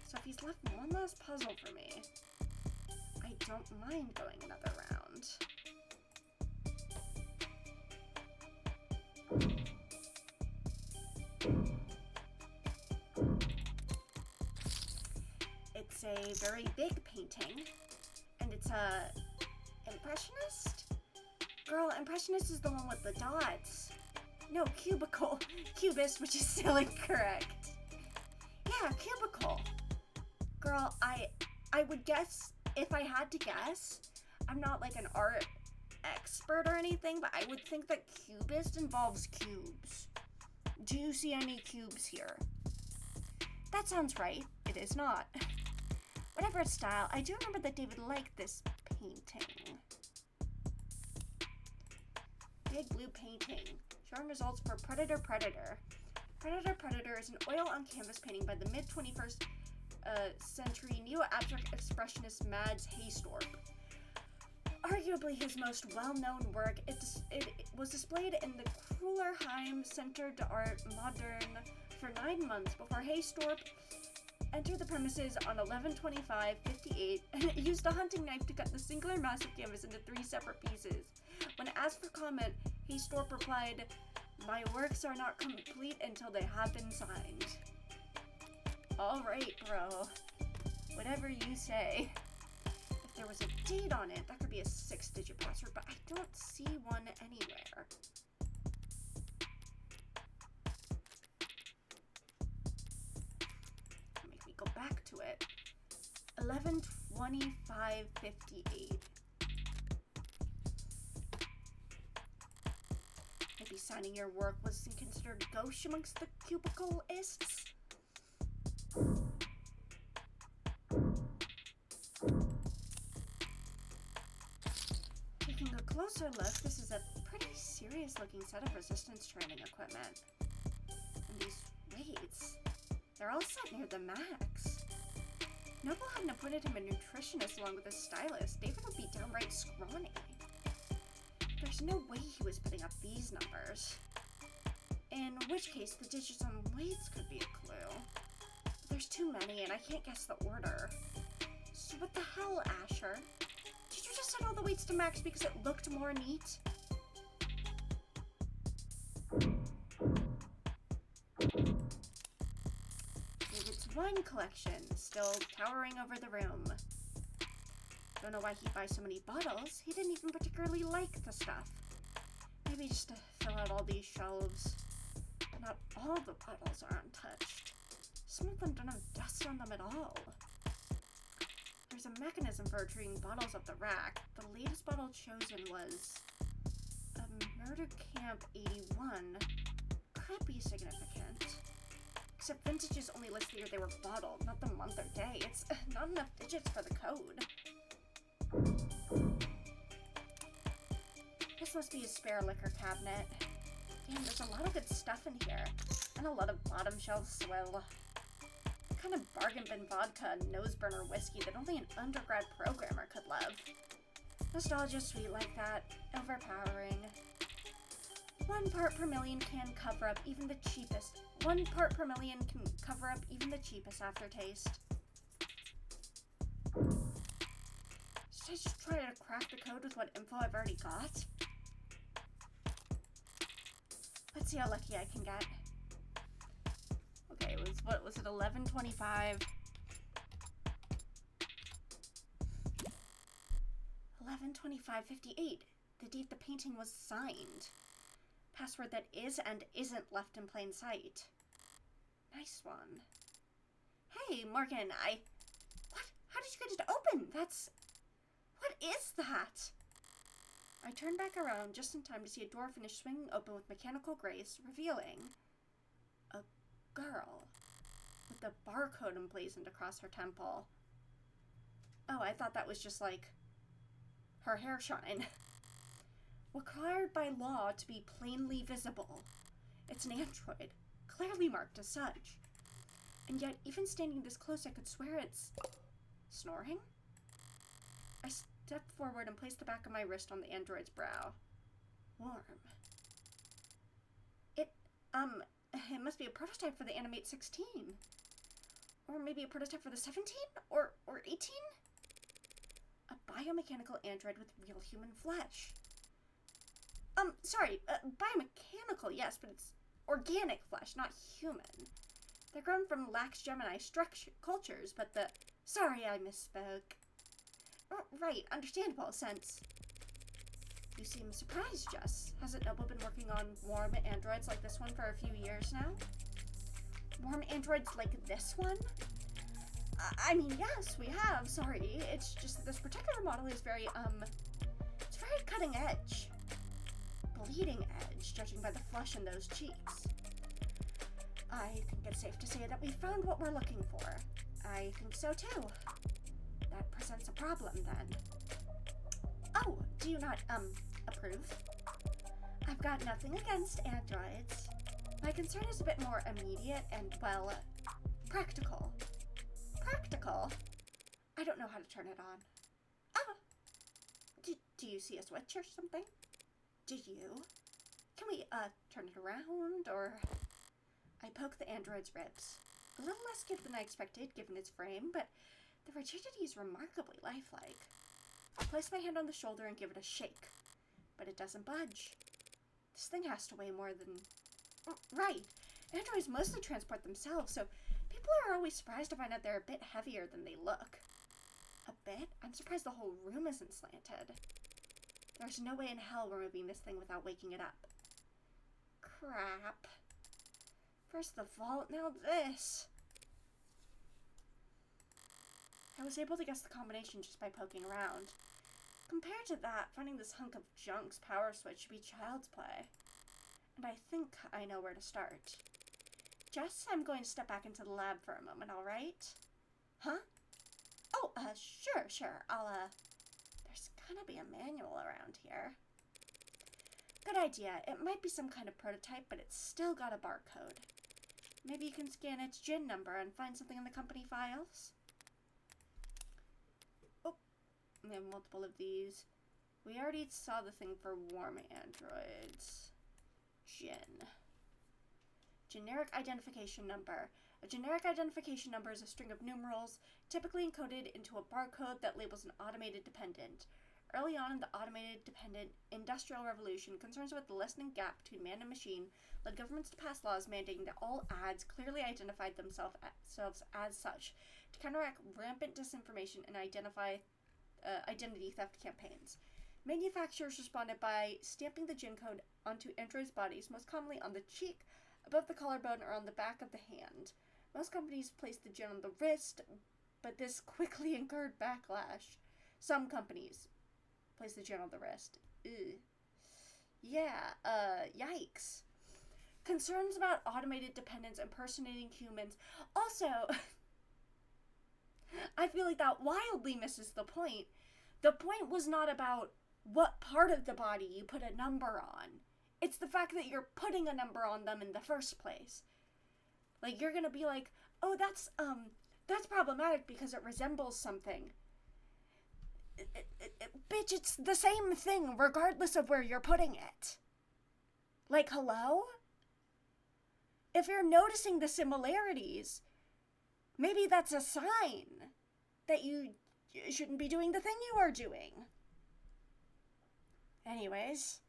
So if he's left one last puzzle for me, I don't mind going another round. It's a very big painting, and it's a impressionist? Girl, impressionist is the one with the dots. No, cubicle. Cubist, which is still incorrect. Yeah, cubicle. Girl, I would guess, if I had to guess, I'm not like an art expert or anything, but I would think that cubist involves cubes. Do you see any cubes here? That sounds right. It is not. Whatever its style, I do remember that David liked this painting. Big blue painting, showing results for Predator Predator. Predator Predator is an oil on canvas painting by the mid-21st century neo-abstract expressionist Mads Haystorp. Arguably his most well-known work, it was displayed in the Krullerheim Center d'Art Moderne for 9 months before Haystorp entered the premises on 11/25/58 and used a hunting knife to cut the singular massive canvas into 3 separate pieces. When asked for comment, Haystorp replied, "My works are not complete until they have been signed." Alright, bro. Whatever you say. If there was a date on it, that could be a 6-digit password, but I don't see one anywhere. Make me go back to it. 11/25/58. Maybe signing your work wasn't considered gauche amongst the cubicle-ists? Taking a closer look, this is a pretty serious-looking set of resistance training equipment. And these weights, they're all set near the max. Noble hadn't appointed him a nutritionist along with a stylist. David would be downright scrawny. There's no way he was putting up these numbers. In which case, the digits on weights could be a clue. There's too many, and I can't guess the order. So what the hell, Asher? Did you just set all the weights to max because it looked more neat? David's wine collection, still towering over the room. Don't know why he buys so many bottles. He didn't even particularly like the stuff. Maybe just to fill out all these shelves. Not all the bottles are untouched. Some of them don't have dust on them at all. There's a mechanism for retrieving bottles off the rack. The latest bottle chosen was a Murder Camp 81. Could be significant. Except vintages only list the year they were bottled, not the month or day. It's not enough digits for the code. This must be a spare liquor cabinet. Damn, there's a lot of good stuff in here. And a lot of bottom shelf swill. What kind of bargain bin vodka and nose burner whiskey that only an undergrad programmer could love. Nostalgia sweet like that. Overpowering. 1 part per million can cover up even the cheapest. 1 part per million can cover up even the cheapest aftertaste. Should I just try to crack the code with what info I've already got? Let's see how lucky I can get. Okay, what was it, 11/25? 11/25/58. The date the painting was signed. Password that is and isn't left in plain sight. Nice one. Hey, Morgan, What? How did you get it to open? What is that? I turned back around just in time to see a door finish swinging open with mechanical grace, revealing a girl with the barcode emblazoned across her temple. Oh, I thought that was just like her hair shine. Required by law to be plainly visible. It's an android, clearly marked as such. And yet, even standing this close, I could swear it's snoring? I stepped forward and placed the back of my wrist on the android's brow. Warm. It must be a prototype for the Animate 16. Or maybe a prototype for the 17? Or 18? A biomechanical android with real human flesh. Biomechanical, yes, but it's organic flesh, not human. They're grown from lax Gemini cultures, but sorry, I misspoke. Oh, right, understandable, since you seem surprised, Jess. Hasn't Noble been working on warm androids like this one for a few years now? Warm androids like this one? I mean, yes, we have, sorry. It's just that this particular model is very, it's very cutting edge. Bleeding edge, judging by the flush in those cheeks. I think it's safe to say that we found what we're looking for. I think so, too. That presents a problem, then. Oh, do you not, approve? I've got nothing against androids. My concern is a bit more immediate and, well, practical. Practical? I don't know how to turn it on. Ah! Do you see a switch or something? Do you? Can we, turn it around, or... I poke the android's ribs. A little less good than I expected, given its frame, but the rigidity is remarkably lifelike. I place my hand on the shoulder and give it a shake, but it doesn't budge. This thing has to weigh more than... Right. Androids mostly transport themselves, so people are always surprised to find out they're a bit heavier than they look. A bit? I'm surprised the whole room isn't slanted. There's no way in hell we're moving this thing without waking it up. Crap. First the vault, now this. I was able to guess the combination just by poking around. Compared to that, finding this hunk of junk's power switch should be child's play. And I think I know where to start. Jess, I'm going to step back into the lab for a moment, alright? Huh? Oh, sure. There's gonna be a manual around here. Good idea. It might be some kind of prototype, but it's still got a barcode. Maybe you can scan its GIN number and find something in the company files? Oh, we have multiple of these. We already saw the thing for warm androids. GIN. Generic identification number. A generic identification number is a string of numerals, typically encoded into a barcode that labels an automated dependent. Early on in the automated dependent industrial revolution, concerns about the lessening gap between man and machine led governments to pass laws mandating that all ads clearly identified themselves as such to counteract rampant disinformation and identity theft campaigns. Manufacturers responded by stamping the GIN code onto androids' bodies, most commonly on the cheek, above the collarbone, or on the back of the hand. Most companies placed the GIN on the wrist, but this quickly incurred backlash. Some companies placed the GIN on the wrist. Ew. Yeah, yikes. Concerns about automated dependents impersonating humans. Also, I feel like that wildly misses the point. The point was not about what part of the body you put a number on. It's the fact that you're putting a number on them in the first place. Like, you're gonna be like, oh, that's problematic because it resembles something. Bitch, it's the same thing regardless of where you're putting it. Like, hello? If you're noticing the similarities, maybe that's a sign that you shouldn't be doing the thing you are doing. Anyways.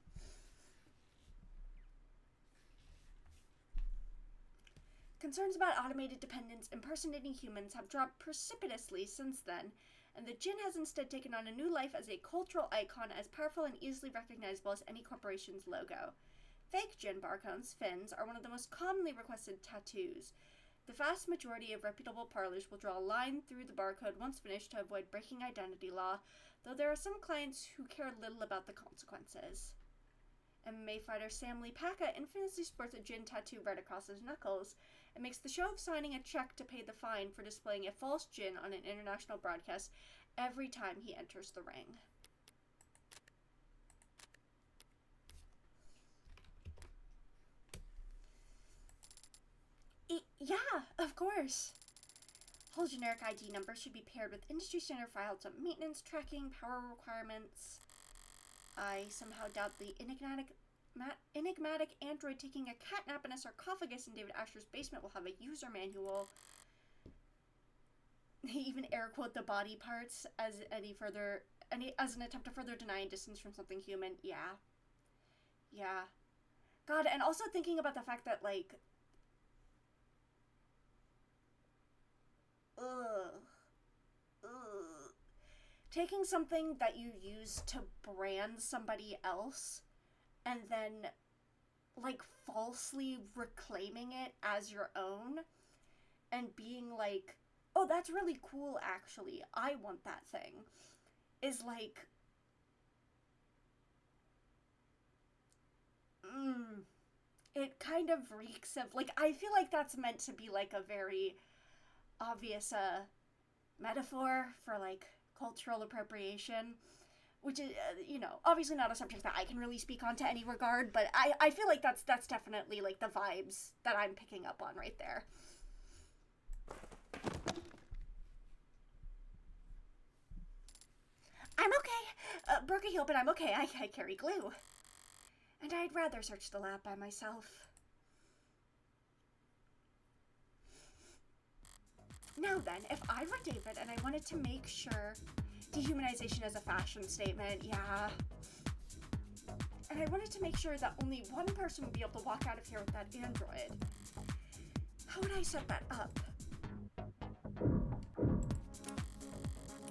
Concerns about automated dependents impersonating humans have dropped precipitously since then, and the GIN has instead taken on a new life as a cultural icon as powerful and easily recognizable as any corporation's logo. Fake GIN barcodes, fins, are one of the most commonly requested tattoos. The vast majority of reputable parlors will draw a line through the barcode once finished to avoid breaking identity law, though there are some clients who care little about the consequences. MMA fighter Sam Lee Packa infamously sports a GIN tattoo right across his knuckles, and makes the show of signing a check to pay the fine for displaying a false GIN on an international broadcast every time he enters the ring. Yeah, of course. Whole generic ID numbers should be paired with industry standard files on maintenance, tracking, power requirements. I somehow doubt the enigmatic android taking a catnap in a sarcophagus in David Asher's basement will have a user manual. They even air quote the body parts as an attempt to further deny and distance from something human. Yeah. God, and also thinking about the fact that, like, taking something that you use to brand somebody else and then, like, falsely reclaiming it as your own and being like, oh, that's really cool, actually, I want that thing, is like, it kind of reeks of, like, I feel like that's meant to be, like, a very obvious, metaphor for, like, cultural appropriation, which is, obviously not a subject that I can really speak on to any regard, but I feel like that's definitely, like, the vibes that I'm picking up on right there. I'm okay. Broke a heel, but I'm okay. I carry glue. And I'd rather search the lab by myself. Now then, if I were David and I wanted to make sure dehumanization is a fashion statement, yeah. And I wanted to make sure that only one person would be able to walk out of here with that android. How would I set that up?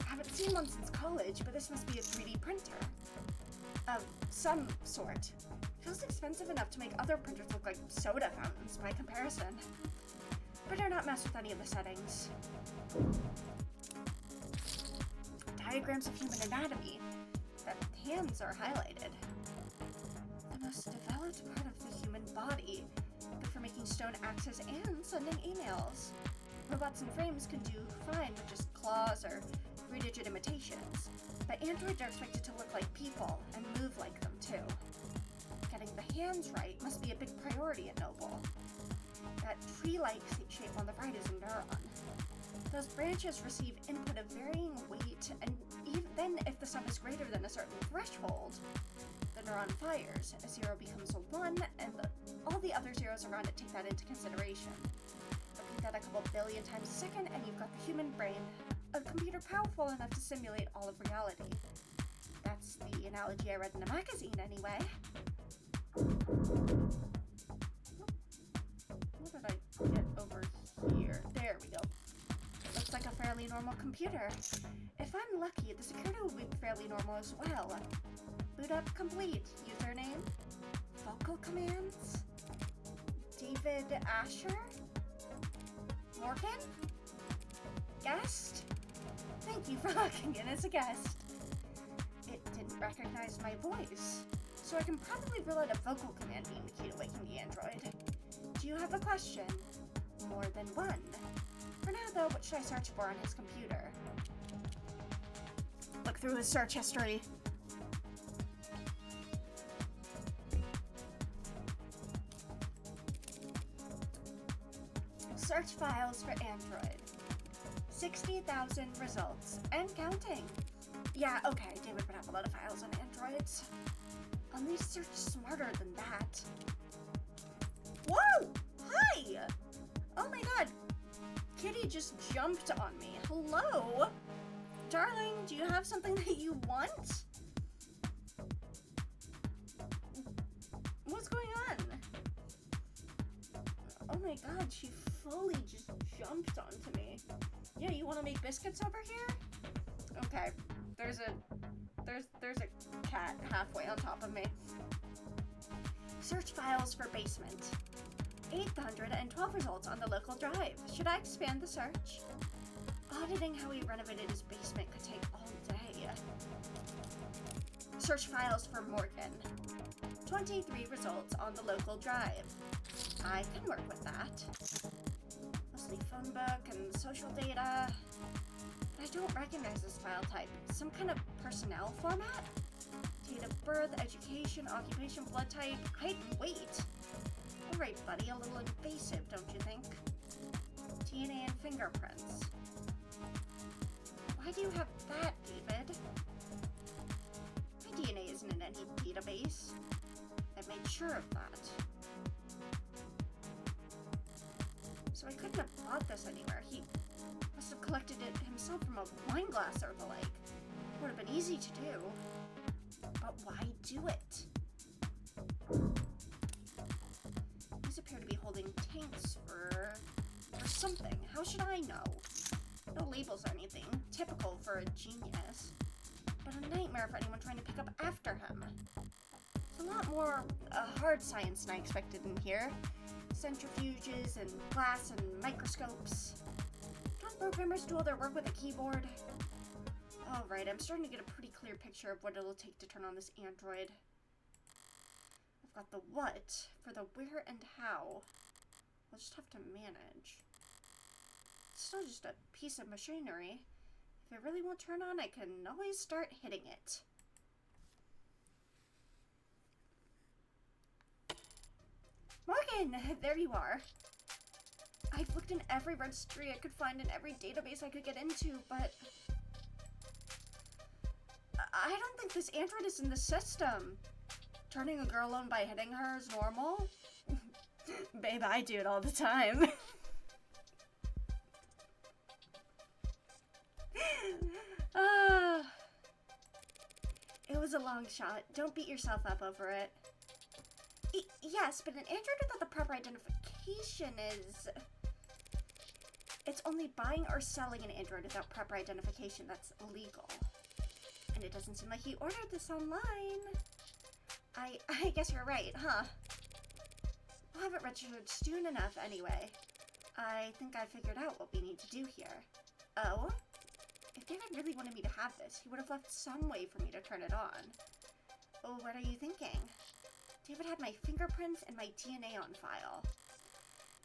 I haven't seen one since college, but this must be a 3D printer. Of some sort. Feels expensive enough to make other printers look like soda fountains by comparison. Better not mess with any of the settings. Diagrams of human anatomy. The hands are highlighted. The most developed part of the human body. Good for making stone axes and sending emails. Robots and frames can do fine with just claws or 3-digit imitations. But androids are expected to look like people and move like them too. Getting the hands right must be a big priority at Noble. That tree-like shape on the right is a neuron. Those branches receive input of varying weight, and even then, if the sum is greater than a certain threshold, the neuron fires. A 0 becomes a 1, and all the other zeros around it take that into consideration. Repeat that a couple billion times a second, and you've got the human brain, a computer powerful enough to simulate all of reality. That's the analogy I read in a magazine, anyway. What did I get over here? There we go. Looks like a fairly normal computer. If I'm lucky, the security will be fairly normal as well. Boot up complete. Username? Vocal commands? David Asher? Morgan? Guest? Thank you for logging in as a guest. It didn't recognize my voice, so I can probably rule out a vocal command being the key to waking the android. Do you have a question? More than one. For now, though, what should I search for on his computer? Look through his search history. Search files for Android. 60,000 results. And counting. Yeah, okay, David would have a lot of files on Androids. At least search smarter than that. Whoa! Hi! Oh my god. Kitty just jumped on me. Hello? Darling, do you have something that you want? What's going on? Oh my god, she fully just jumped onto me. Yeah, you want to make biscuits over here? Okay. There's a cat halfway on top of me. Search files for basement. 812 results on the local drive. Should I expand the search? Auditing how he renovated his basement could take all day. Search files for Morgan. 23 results on the local drive. I can work with that. Mostly phone book and social data. I don't recognize this file type. Some kind of personnel format? Date of birth, education, occupation, blood type, height, and weight. Alright, buddy, a little invasive, don't you think? DNA and fingerprints. Why do you have that, David? My DNA isn't in any database. I've made sure of that. So I couldn't have bought this anywhere. He must have collected it himself from a wine glass or the like. Would have been easy to do. But why do it? These appear to be holding tanks for something. How should I know? No labels or anything. Typical for a genius. But a nightmare for anyone trying to pick up after him. It's a lot more hard science than I expected in here. Centrifuges and glass and microscopes. Can't programmers do all their work with a keyboard? Alright, I'm starting to get a pretty clear picture of what it'll take to turn on this android. I've got the what for the where and how. We'll just have to manage. It's still just a piece of machinery. If it really won't turn on, I can always start hitting it. Morgan! There you are. I've looked in every registry I could find, in every database I could get into, but I don't think this android is in the system. Turning a girl on by hitting her is normal? Babe, I do it all the time. It was a long shot. Don't beat yourself up over it. Yes, but an android without the proper identification is... It's only buying or selling an android without proper identification that's illegal. And it doesn't seem like he ordered this online. I guess you're right, huh? We'll have it registered soon enough anyway. I think I figured out what we need to do here. Oh? If David really wanted me to have this, he would have left some way for me to turn it on. Oh, what are you thinking? David had my fingerprints and my DNA on file.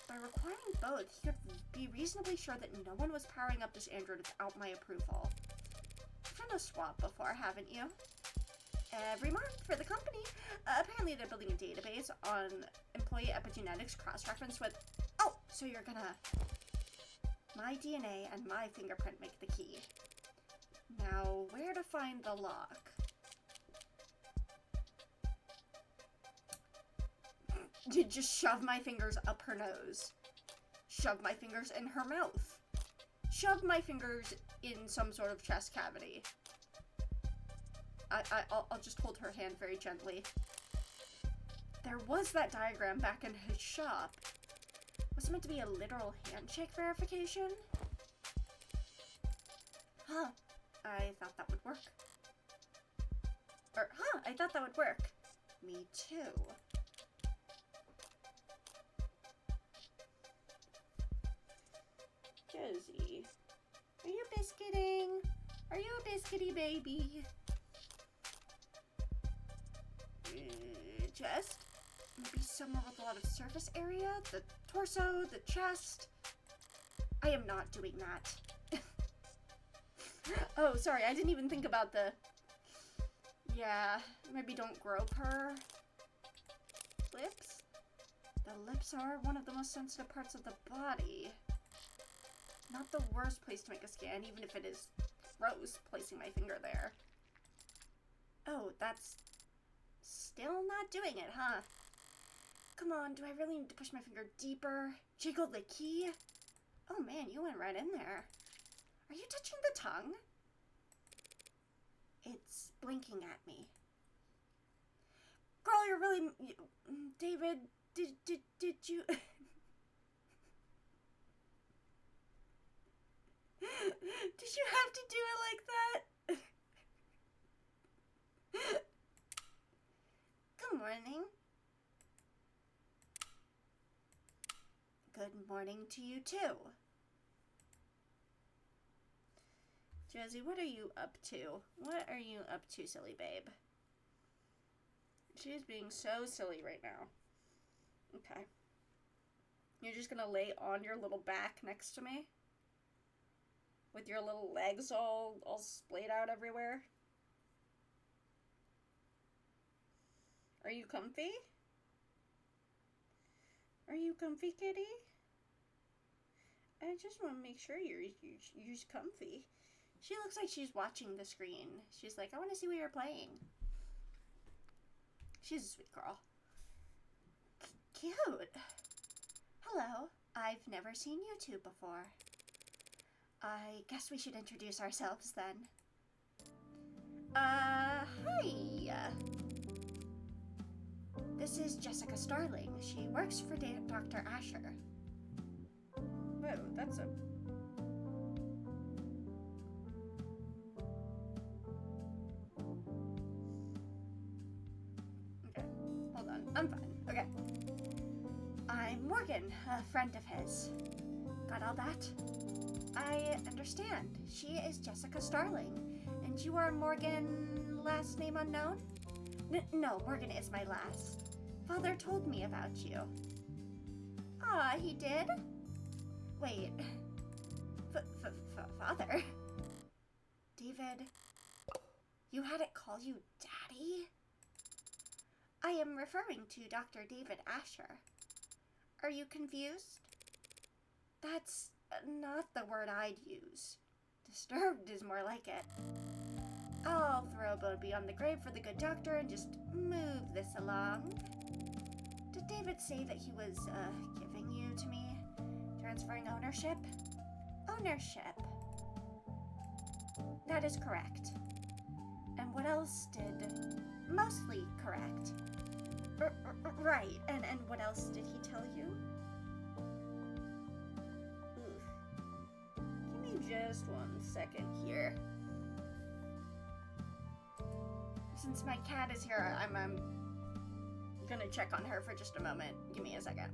By requiring both, he could be reasonably sure that no one was powering up this android without my approval. You've done a swap before, haven't you? Every month for the company. Apparently they're building a database on employee epigenetics cross-reference with... Oh, so you're gonna... My DNA and my fingerprint make the key. Now, where to find the lock? You just shove my fingers up her nose. Shove my fingers in her mouth. Shove my fingers in some sort of chest cavity. I'll just hold her hand very gently. There was that diagram back in his shop. Was it meant to be a literal handshake verification? Huh. I thought that would work. I thought that would work. Me too. Josie, are you biscuiting? Are you a biscuity baby? Chest? Maybe somewhere with a lot of surface area? The torso, the chest? I am not doing that. Oh, sorry, I didn't even think about the... Yeah, maybe don't grope her. Lips? The lips are one of the most sensitive parts of the body. Not the worst place to make a scan, even if it is gross placing my finger there. Oh, that's still not doing it, huh? Come on, do I really need to push my finger deeper? Jiggle the key? Oh man, you went right in there. Are you touching the tongue? It's blinking at me. Girl, you're really... David, did you... Did you have to do it like that? Good morning. Good morning to you too. Josie, what are you up to? What are you up to, silly babe? She's being so silly right now. Okay. You're just gonna lay on your little back next to me? With your little legs all splayed out everywhere? Are you comfy? Are you comfy, kitty? I just want to make sure you're comfy. She looks like she's watching the screen. She's like, I want to see what you're playing. She's a sweet girl. Cute. Hello. I've never seen you two before. I guess we should introduce ourselves then. Hi. This is Jessica Starling. She works for Dr. Asher. Whoa, that's a... Okay, hold on. I'm fine. Okay. I'm Morgan, a friend of his. Got all that? I understand. She is Jessica Starling. And you are Morgan, last name unknown? No, Morgan is my last. Father told me about you. Ah, he did? Wait. Father? David? You had it call you Daddy? I am referring to Dr. David Asher. Are you confused? That's not the word I'd use. Disturbed is more like it. I'll throw a bone beyond the grave for the good doctor and just move this along. Did David say that he was, giving you to me? Transferring ownership? Ownership. That is correct. And what else did... Mostly correct. Right, and what else did he tell you? Give me just 1 second here. Since my cat is here, I'm gonna check on her for just a moment. Give me a second.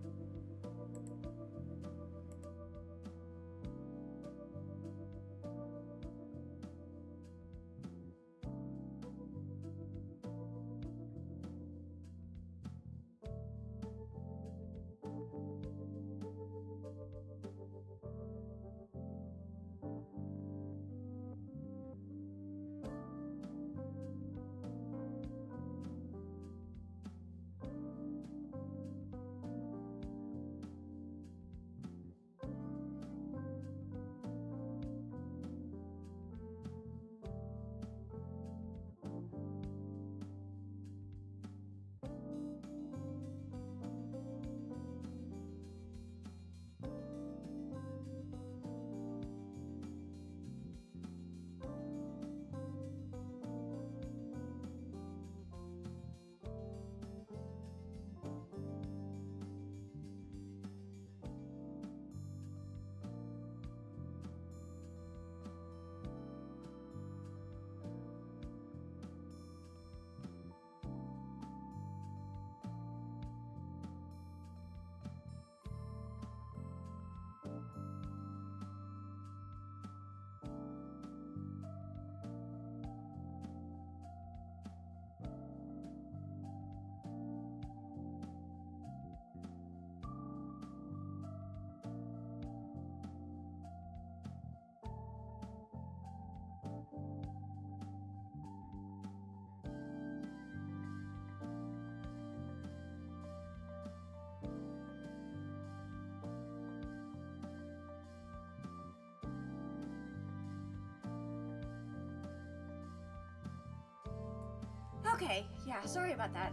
Okay, yeah, sorry about that.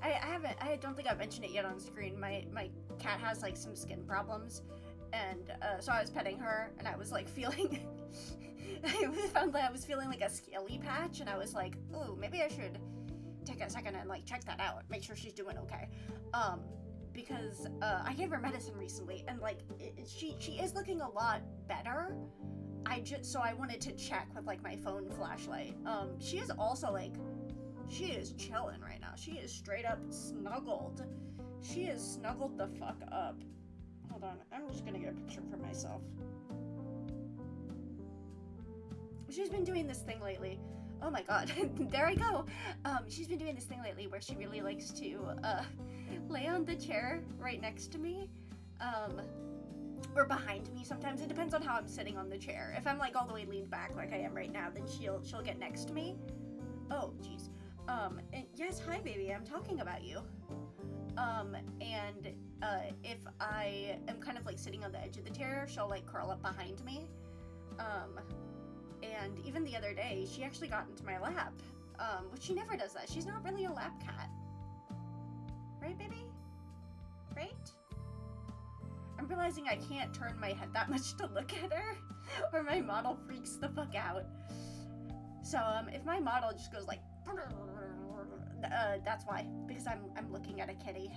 I don't think I've mentioned it yet on screen. My cat has like some skin problems, and so I was petting her, and I was like feeling, I found that I was feeling like a scaly patch, and I was like, ooh, maybe I should take a second and like check that out, make sure she's doing okay. Because I gave her medicine recently, and like she is looking a lot better. So I wanted to check with like my phone flashlight. She is also like, she is chilling right now. She is straight up snuggled. She is snuggled the fuck up. Hold on, I'm just gonna get a picture for myself. She's been doing this thing lately. Oh my god, there I go. She's been doing this thing lately where she really likes to lay on the chair right next to me. Or behind me sometimes. It depends on how I'm sitting on the chair. If I'm like all the way leaned back like I am right now, then she'll get next to me. Oh, jeez. And yes, hi baby, I'm talking about you. If I am kind of like sitting on the edge of the chair, she'll like curl up behind me. And even the other day, she actually got into my lap, which she never does that. She's not really a lap cat. Right, baby? Right? I'm realizing I can't turn my head that much to look at her, or my model freaks the fuck out. So, if my model just goes like, that's why, because I'm looking at a kitty.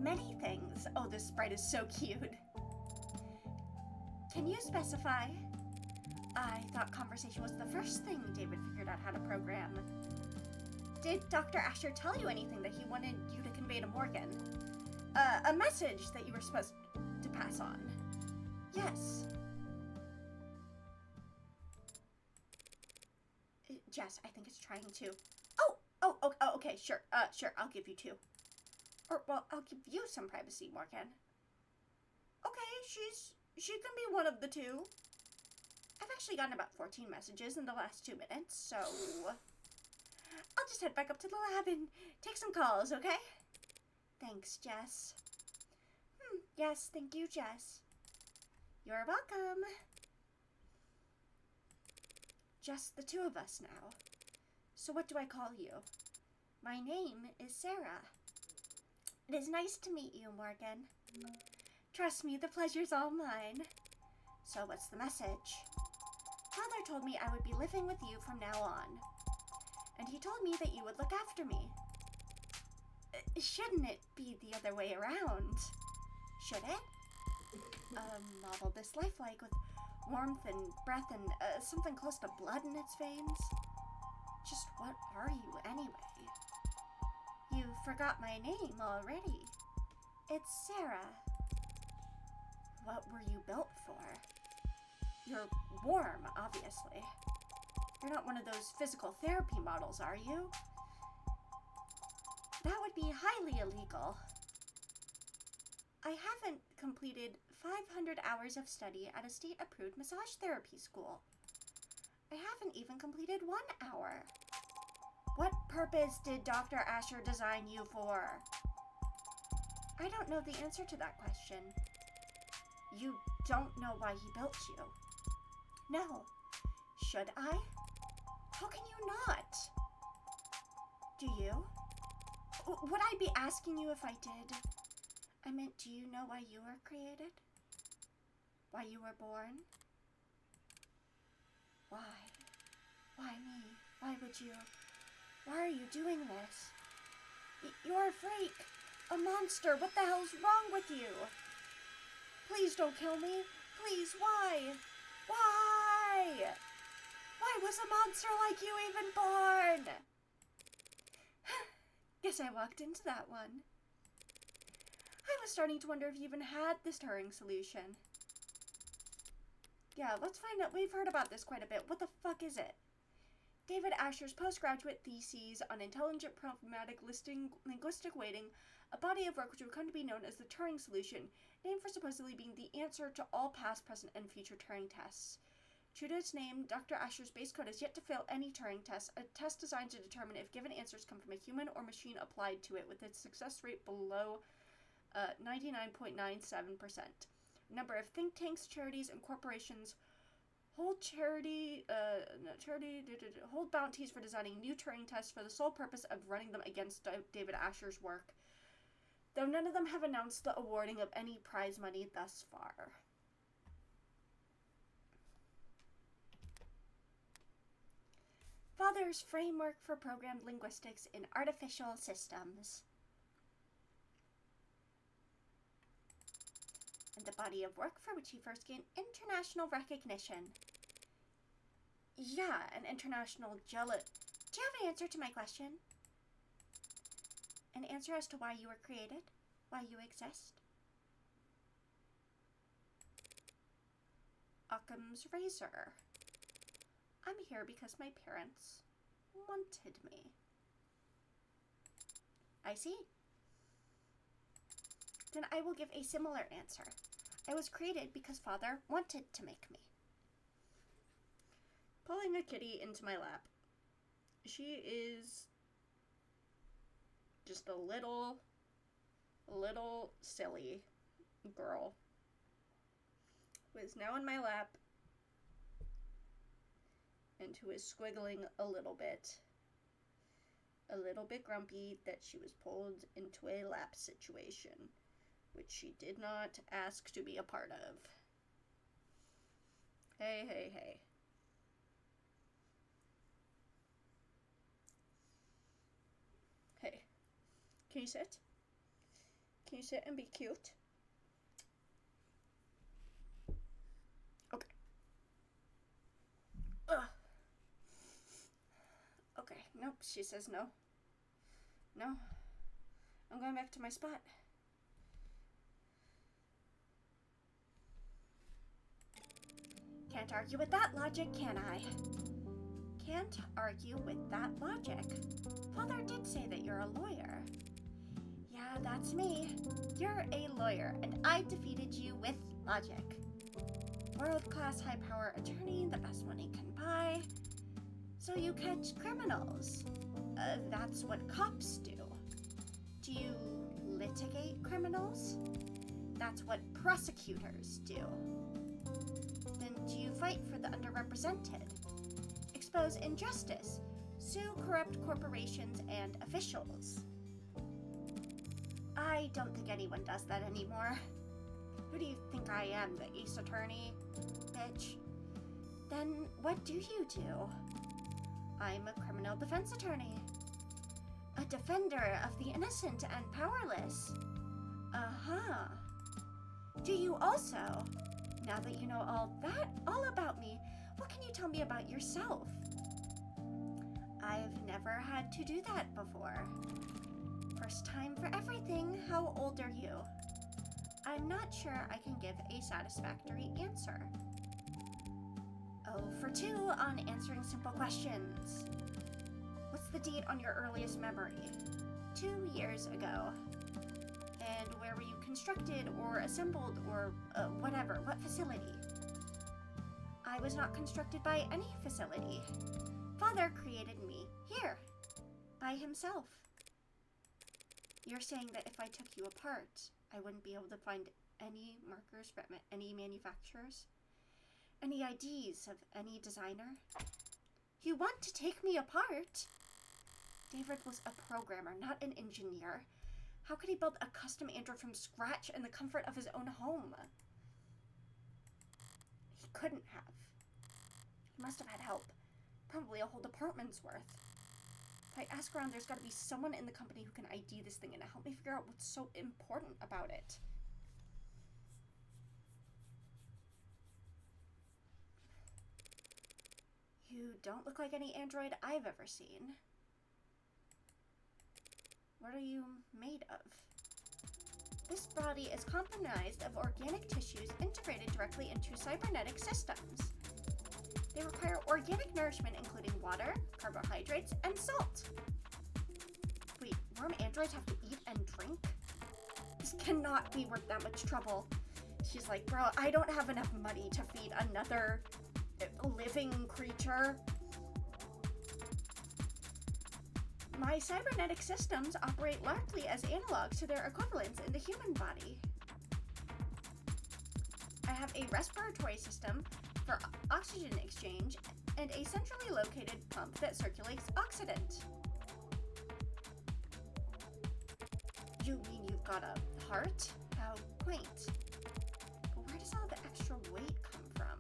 Many things. Oh, this sprite is so cute. Can you specify? I thought conversation was the first thing David figured out how to program. Did Dr. Asher tell you anything that he wanted you to convey to Morgan? A message that you were supposed to pass on. Yes. Jess, I think it's trying to. Oh, okay, sure, I'll give you 2. Or, well, I'll give you some privacy, Morgan. Okay, She can be one of the two. I've actually gotten about 14 messages in the last 2 minutes, so I'll just head back up to the lab and take some calls, okay? Thanks, Jess. Yes, thank you, Jess. You're welcome. Just the two of us now. So what do I call you? My name is Sarah. It is nice to meet you, Morgan. Trust me, the pleasure's all mine. So what's the message? Father told me I would be living with you from now on. And he told me that you would look after me. Shouldn't it be the other way around? Should it? Model this lifelike with warmth and breath and something close to blood in its veins. Just what are you anyway? You forgot my name already. It's Sarah. What were you built for? You're warm, obviously. You're not one of those physical therapy models, are you? That would be highly illegal. I haven't completed 500 hours of study at a state-approved massage therapy school. I haven't even completed 1 hour. What purpose did Dr. Asher design you for? I don't know the answer to that question. You don't know why he built you. No. Should I? How can you not? Do you? Would I be asking you if I did? I meant, do you know why you were created? Why you were born? Why? Why me? Why would you? Why are you doing this? You're a freak! A monster! What the hell's wrong with you? Please don't kill me! Please, why? Why? Why was a monster like you even born? Guess I walked into that one. I was starting to wonder if you even had this Turing solution. Yeah, let's find out. We've heard about this quite a bit. What the fuck is it? David Asher's postgraduate theses on intelligent programmatic linguistic weighting, a body of work which would come to be known as the Turing solution, named for supposedly being the answer to all past, present, and future Turing tests. True to its name, Dr. Asher's base code has yet to fail any Turing test, a test designed to determine if given answers come from a human or machine applied to it, with its success rate below 99.97%. Number of think tanks, charities, and corporations hold hold bounties for designing new Turing tests for the sole purpose of running them against David Asher's work, though none of them have announced the awarding of any prize money thus far. Father's Framework for Programmed Linguistics in Artificial Systems. And the body of work for which he first gained international recognition. Yeah, an international Do you have an answer to my question? An answer as to why you were created? Why you exist? Occam's razor. I'm here because my parents wanted me. I see. Then I will give a similar answer. I was created because Father wanted to make me. Pulling a kitty into my lap. She is just a little silly girl who is now in my lap and who is squiggling a little bit grumpy that she was pulled into a lap situation, which she did not ask to be a part of. Hey, hey, hey. Hey, can you sit? Can you sit and be cute? Okay. Ugh. Okay, nope, she says no. No. I'm going back to my spot. Can't argue with that logic, can I? Can't argue with that logic. Father did say that you're a lawyer. Yeah, that's me. You're a lawyer, and I defeated you with logic. world-class high-power attorney, the best money can buy. So you catch criminals. That's what cops do. Do you litigate criminals? That's what prosecutors do. Then do you fight for the underrepresented? Expose injustice? Sue corrupt corporations and officials? I don't think anyone does that anymore. Who do you think I am, the ace attorney? Bitch. Then what do you do? I'm a criminal defense attorney. A defender of the innocent and powerless. Uh-huh. Do you also? Now that you know all about me, what can you tell me about yourself? I've never had to do that before. First time for everything. How old are you? I'm not sure I can give a satisfactory answer. 0 for 2 on answering simple questions. What's the date on your earliest memory? 2 years ago. And where were you constructed or assembled or whatever? What facility? I was not constructed by any facility. Father created me here, by himself. You're saying that if I took you apart, I wouldn't be able to find any markers from any manufacturers? Any IDs of any designer? You want to take me apart? David was a programmer, not an engineer. How could he build a custom android from scratch in the comfort of his own home? He couldn't have. He must have had help. Probably a whole department's worth. If I ask around, there's got to be someone in the company who can ID this thing and help me figure out what's so important about it. You don't look like any android I've ever seen. What are you made of? This body is comprised of organic tissues integrated directly into cybernetic systems. They require organic nourishment including water, carbohydrates, and salt. Wait, worm androids have to eat and drink? This cannot be worth that much trouble. She's like, bro, I don't have enough money to feed another living creature. My cybernetic systems operate largely as analogs to their equivalents in the human body. I have a respiratory system for oxygen exchange and a centrally located pump that circulates oxidant. You mean you've got a heart? How quaint. But where does all the extra weight come from?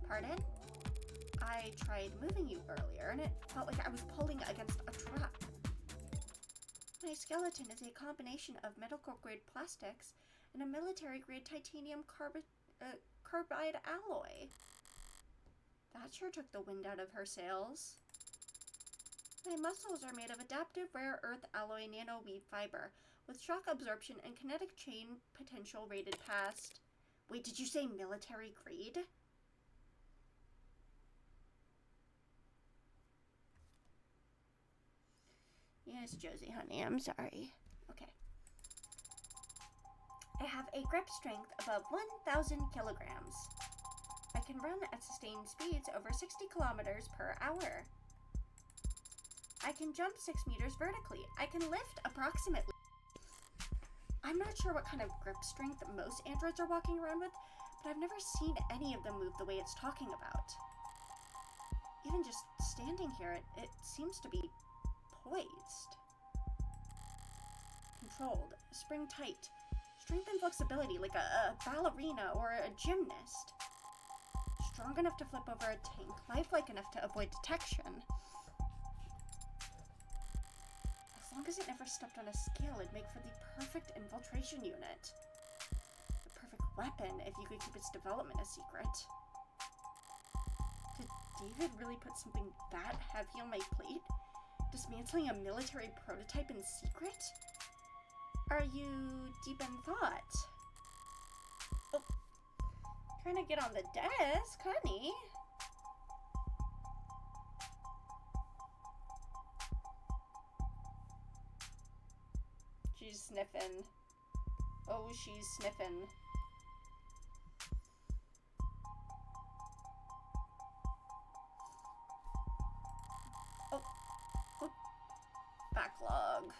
Pardon? I tried moving you earlier, and it felt like I was pulling against a trap. My skeleton is a combination of medical-grade plastics and a military-grade titanium carbide alloy. That sure took the wind out of her sails. My muscles are made of adaptive rare earth alloy nanoweave fiber with shock absorption and kinetic chain potential rated past... Wait, did you say military grade? Yes, Josie, honey, I'm sorry. Okay. I have a grip strength above 1,000 kilograms. I can run at sustained speeds over 60 kilometers per hour. I can jump 6 meters vertically. I can lift approximately... I'm not sure what kind of grip strength most androids are walking around with, but I've never seen any of them move the way it's talking about. Even just standing here, it seems to be poised. Controlled. Spring tight. Strength and flexibility like a ballerina or a gymnast. Strong enough to flip over a tank. Lifelike enough to avoid detection. As long as it never stepped on a scale, it'd make for the perfect infiltration unit. The perfect weapon if you could keep its development a secret. Did David really put something that heavy on my plate? Dismantling a military prototype in secret? Are you deep in thought? Oh, trying to get on the desk, honey. She's sniffing. Oh, she's sniffing. dialogue.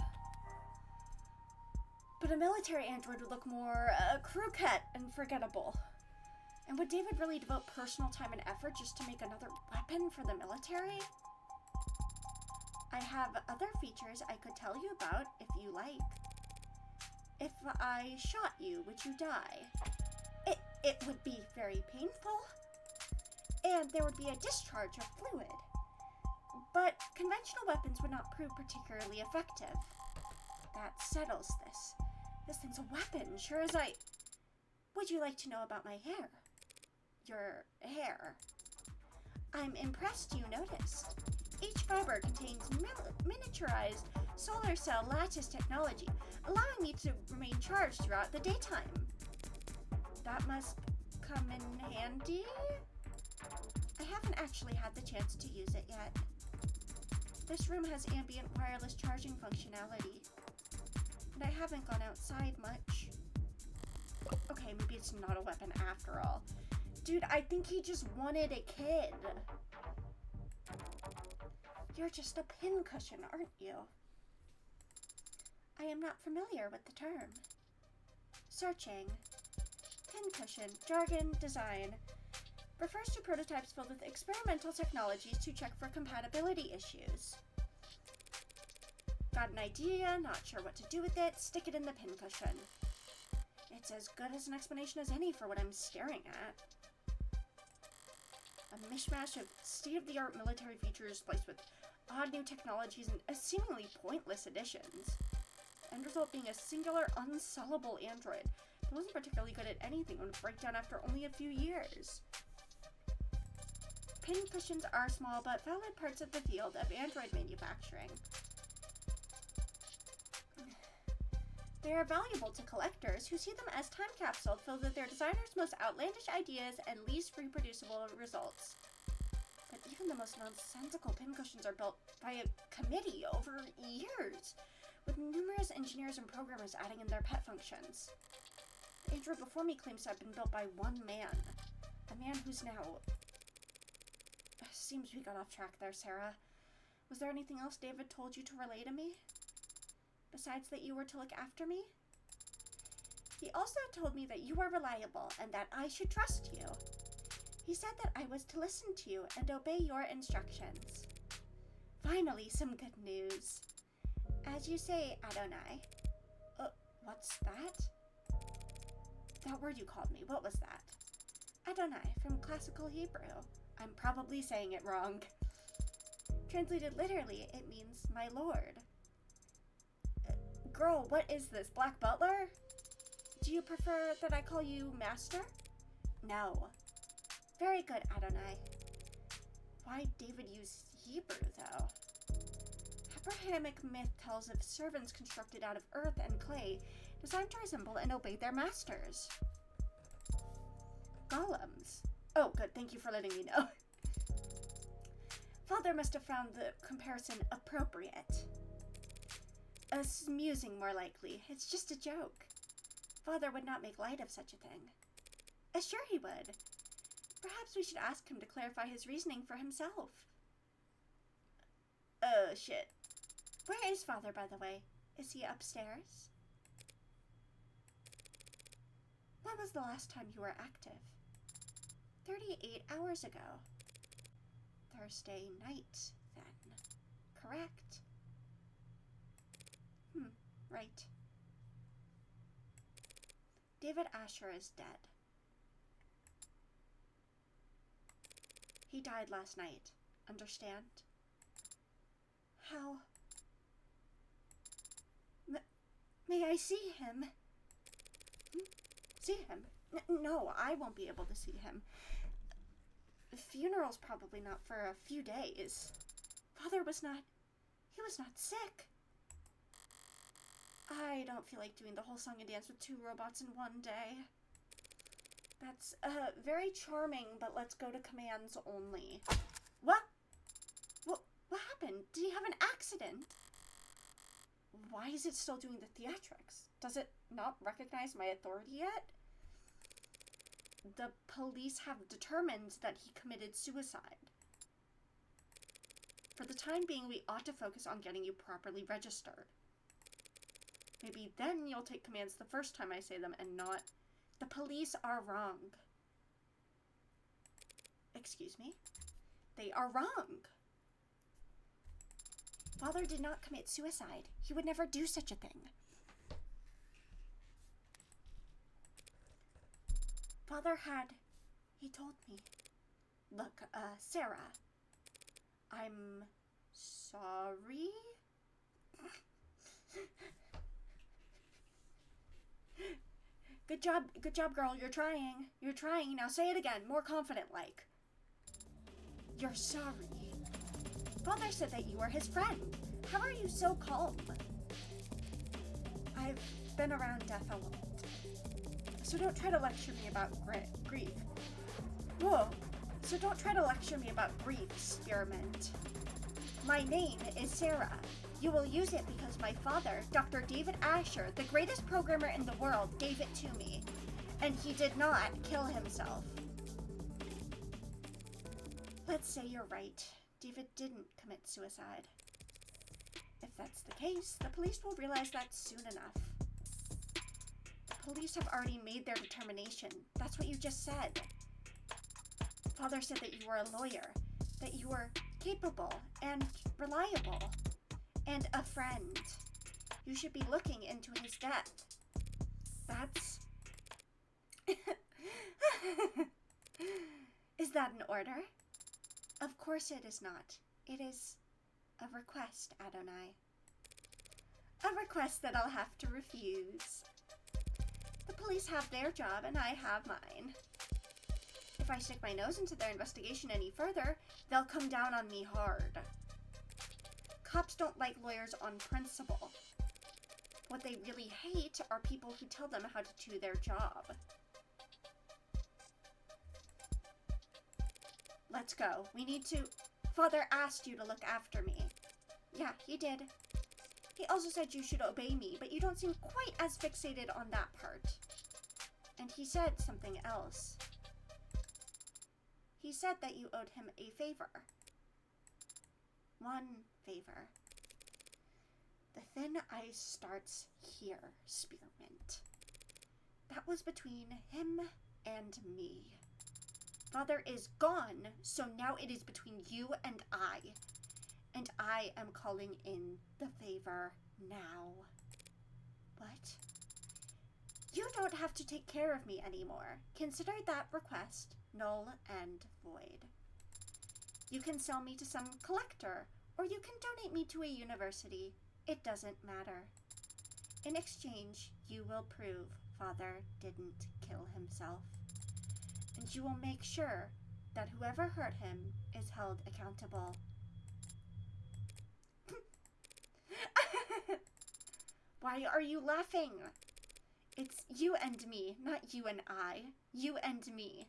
But a military android would look more croquette and forgettable. And would David really devote personal time and effort just to make another weapon for the military? I have other features I could tell you about if you like. If I shot you, would you die? It would be very painful. And there would be a discharge of fluid. But conventional weapons would not prove particularly effective. That settles this. This thing's a weapon, sure as I... Would you like to know about my hair? Your hair. I'm impressed you noticed. Each fiber contains miniaturized solar cell lattice technology, allowing me to remain charged throughout the daytime. That must come in handy? I haven't actually had the chance to use it yet. This room has ambient wireless charging functionality, and I haven't gone outside much. Okay, maybe it's not a weapon after all. Dude, I think he just wanted a kid. You're just a pincushion, aren't you? I am not familiar with the term. Searching. Pincushion, jargon, design. Refers to prototypes filled with experimental technologies to check for compatibility issues. Got an idea, not sure what to do with it, stick it in the pincushion. It's as good as an explanation as any for what I'm staring at. A mishmash of state-of-the-art military features spliced with odd new technologies and seemingly pointless additions. The end result being a singular, unsellable android that wasn't particularly good at anything and would break down after only a few years. Pincushions are small but valid parts of the field of android manufacturing. They are valuable to collectors who see them as time capsules filled with their designers' most outlandish ideas and least reproducible results. But even the most nonsensical pincushions are built by a committee over years, with numerous engineers and programmers adding in their pet functions. The android before me claims to have been built by one man, a man who's now... Seems we got off track there, Sarah. Was there anything else David told you to relay to me? Besides that you were to look after me? He also told me that you were reliable and that I should trust you. He said that I was to listen to you and obey your instructions. Finally, some good news. As you say, Adonai. What's that? That word you called me, what was that? Adonai, from classical Hebrew. I'm probably saying it wrong. Translated literally, it means my lord. Girl, what is this, Black Butler? Do you prefer that I call you Master? No. Very good, Adonai. Why'd David use Hebrew, though? Abrahamic myth tells of servants constructed out of earth and clay, designed to resemble and obey their masters. Golems. Oh, good, thank you for letting me know. Father must have found the comparison appropriate. Amusing, more likely. It's just a joke. Father would not make light of such a thing. Sure he would. Perhaps we should ask him to clarify his reasoning for himself. Oh, shit. Where is Father, by the way? Is he upstairs? When was the last time you were active? 38 hours ago. Thursday night, then. Correct? Right. David Asher is dead. He died last night. Understand? How? May I see him? See him? No, I won't be able to see him. The funeral's probably not for a few days. Father was not... He was not sick. I don't feel like doing the whole song and dance with two robots in one day. That's, very charming, but let's go to commands only. What? What happened? Did he have an accident? Why is it still doing the theatrics? Does it not recognize my authority yet? The police have determined that he committed suicide. For the time being, we ought to focus on getting you properly registered. Maybe then you'll take commands the first time I say them and not... The police are wrong. Excuse me? They are wrong. Father did not commit suicide. He would never do such a thing. Father had... He told me. Look, Sarah. I'm sorry? Good job, girl. You're trying. You're trying. Now say it again, more confident-like. You're sorry. Father said that you were his friend. How are you so calm? I've been around death a lot. So don't try to lecture me about grief. Whoa. So don't try to lecture me about grief, Spearmint. My name is Sarah. You will use it because my father, Dr. David Asher, the greatest programmer in the world, gave it to me. And he did not kill himself. Let's say you're right. David didn't commit suicide. If that's the case, the police will realize that soon enough. The police have already made their determination. That's what you just said. Father said that you were a lawyer, that you were capable and reliable, and a friend. You should be looking into his death. That's... Is that an order? Of course it is not. It is a request, Adonai. A request that I'll have to refuse. The police have their job and I have mine. If I stick my nose into their investigation any further, they'll come down on me hard. Cops don't like lawyers on principle. What they really hate are people who tell them how to do their job. Let's go. We need to... Father asked you to look after me. Yeah, he did. He also said you should obey me, but you don't seem quite as fixated on that part. And he said something else. He said that you owed him a favor. One favor. The thin ice starts here, Spearmint. That was between him and me. Father is gone, so now it is between you and I. And I am calling in the favor now. What? You don't have to take care of me anymore. Consider that request null and void. You can sell me to some collector, or you can donate me to a university. It doesn't matter. In exchange, you will prove Father didn't kill himself. And you will make sure that whoever hurt him is held accountable. Why are you laughing? It's you and me, not you and I. You and me.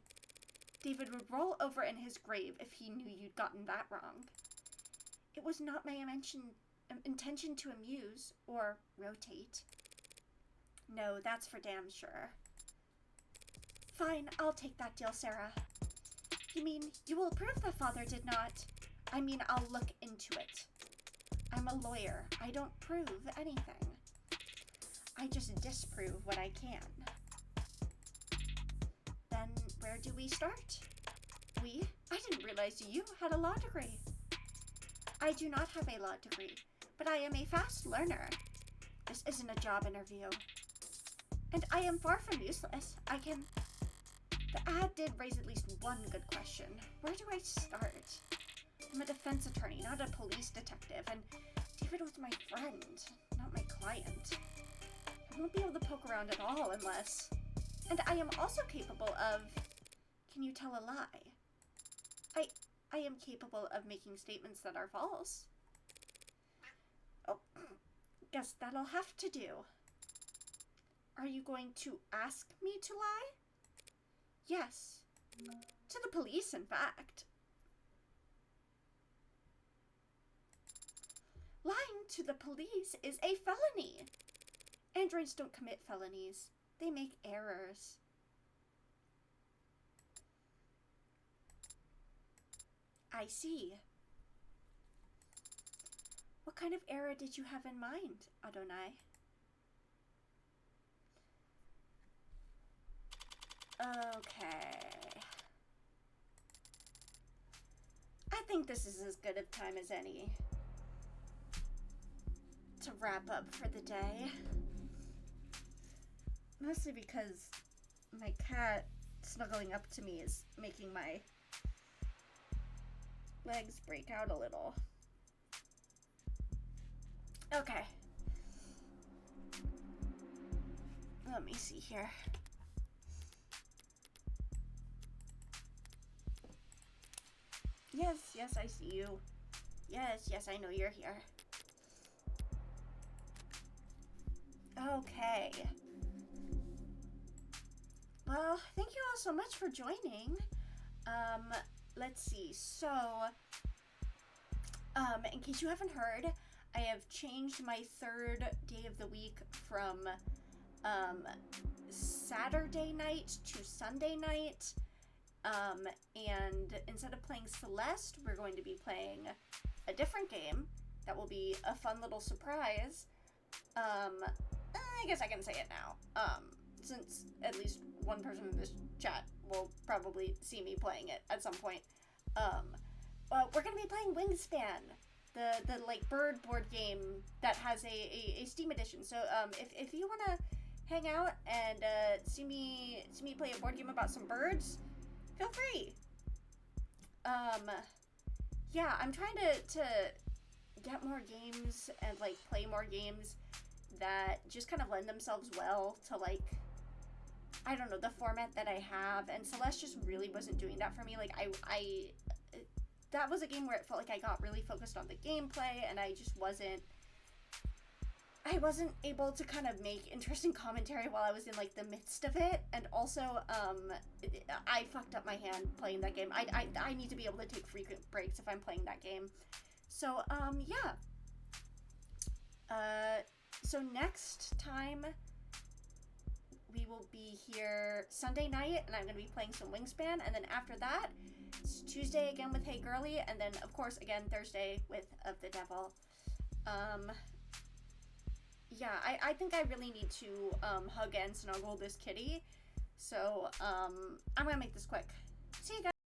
David would roll over in his grave if he knew you'd gotten that wrong. It was not my intention to amuse or rotate. No, that's for damn sure. Fine, I'll take that deal, Sarah. You mean you will prove that Father did not? I mean, I'll look into it. I'm a lawyer. I don't prove anything. I just disprove what I can. Then where do we start? We? I didn't realize you had a law degree. I do not have a law degree, but I am a fast learner. This isn't a job interview. And I am far from useless. The ad did raise at least one good question. Where do I start? I'm a defense attorney, not a police detective, and David was my friend, not my client. I won't be able to poke around at all unless... And I am also capable of... Can you tell a lie? I am capable of making statements that are false. Oh, guess that'll have to do. Are you going to ask me to lie? Yes. To the police, in fact. Lying to the police is a felony. Androids don't commit felonies. They make errors. I see. kind of era did you have in mind, Adonai? Okay. I think this is as good a time as any to wrap up for the day. Mostly because my cat snuggling up to me is making my legs break out a little. Okay. Let me see here. Yes, yes, I see you. Yes, yes, I know you're here. Okay. Well, thank you all so much for joining. Let's see. So, in case you haven't heard, I have changed my third day of the week from Saturday night to Sunday night. And instead of playing Celeste, we're going to be playing a different game that will be a fun little surprise. I guess I can say it now, since at least one person in this chat will probably see me playing it at some point. We're gonna be playing Wingspan, the like bird board game that has a Steam edition. So if you wanna hang out and see me play a board game about some birds, feel free. Yeah, I'm trying to get more games and like play more games that just kind of lend themselves well to, like, I don't know, the format that I have, and Celeste just really wasn't doing that for me. Like, I that was a game where it felt like I got really focused on the gameplay, and I just wasn't able to kind of make interesting commentary while I was in, like, the midst of it. And also, I fucked up my hand playing that game. I need to be able to take frequent breaks if I'm playing that game. So, yeah. So next time, we will be here Sunday night, and I'm going to be playing some Wingspan, and then after that, it's Tuesday again with Hey Girly, and then, of course, again, Thursday with Of the Devil. Yeah, I think I really need to, hug and snuggle this kitty, so, I'm going to make this quick. See you guys!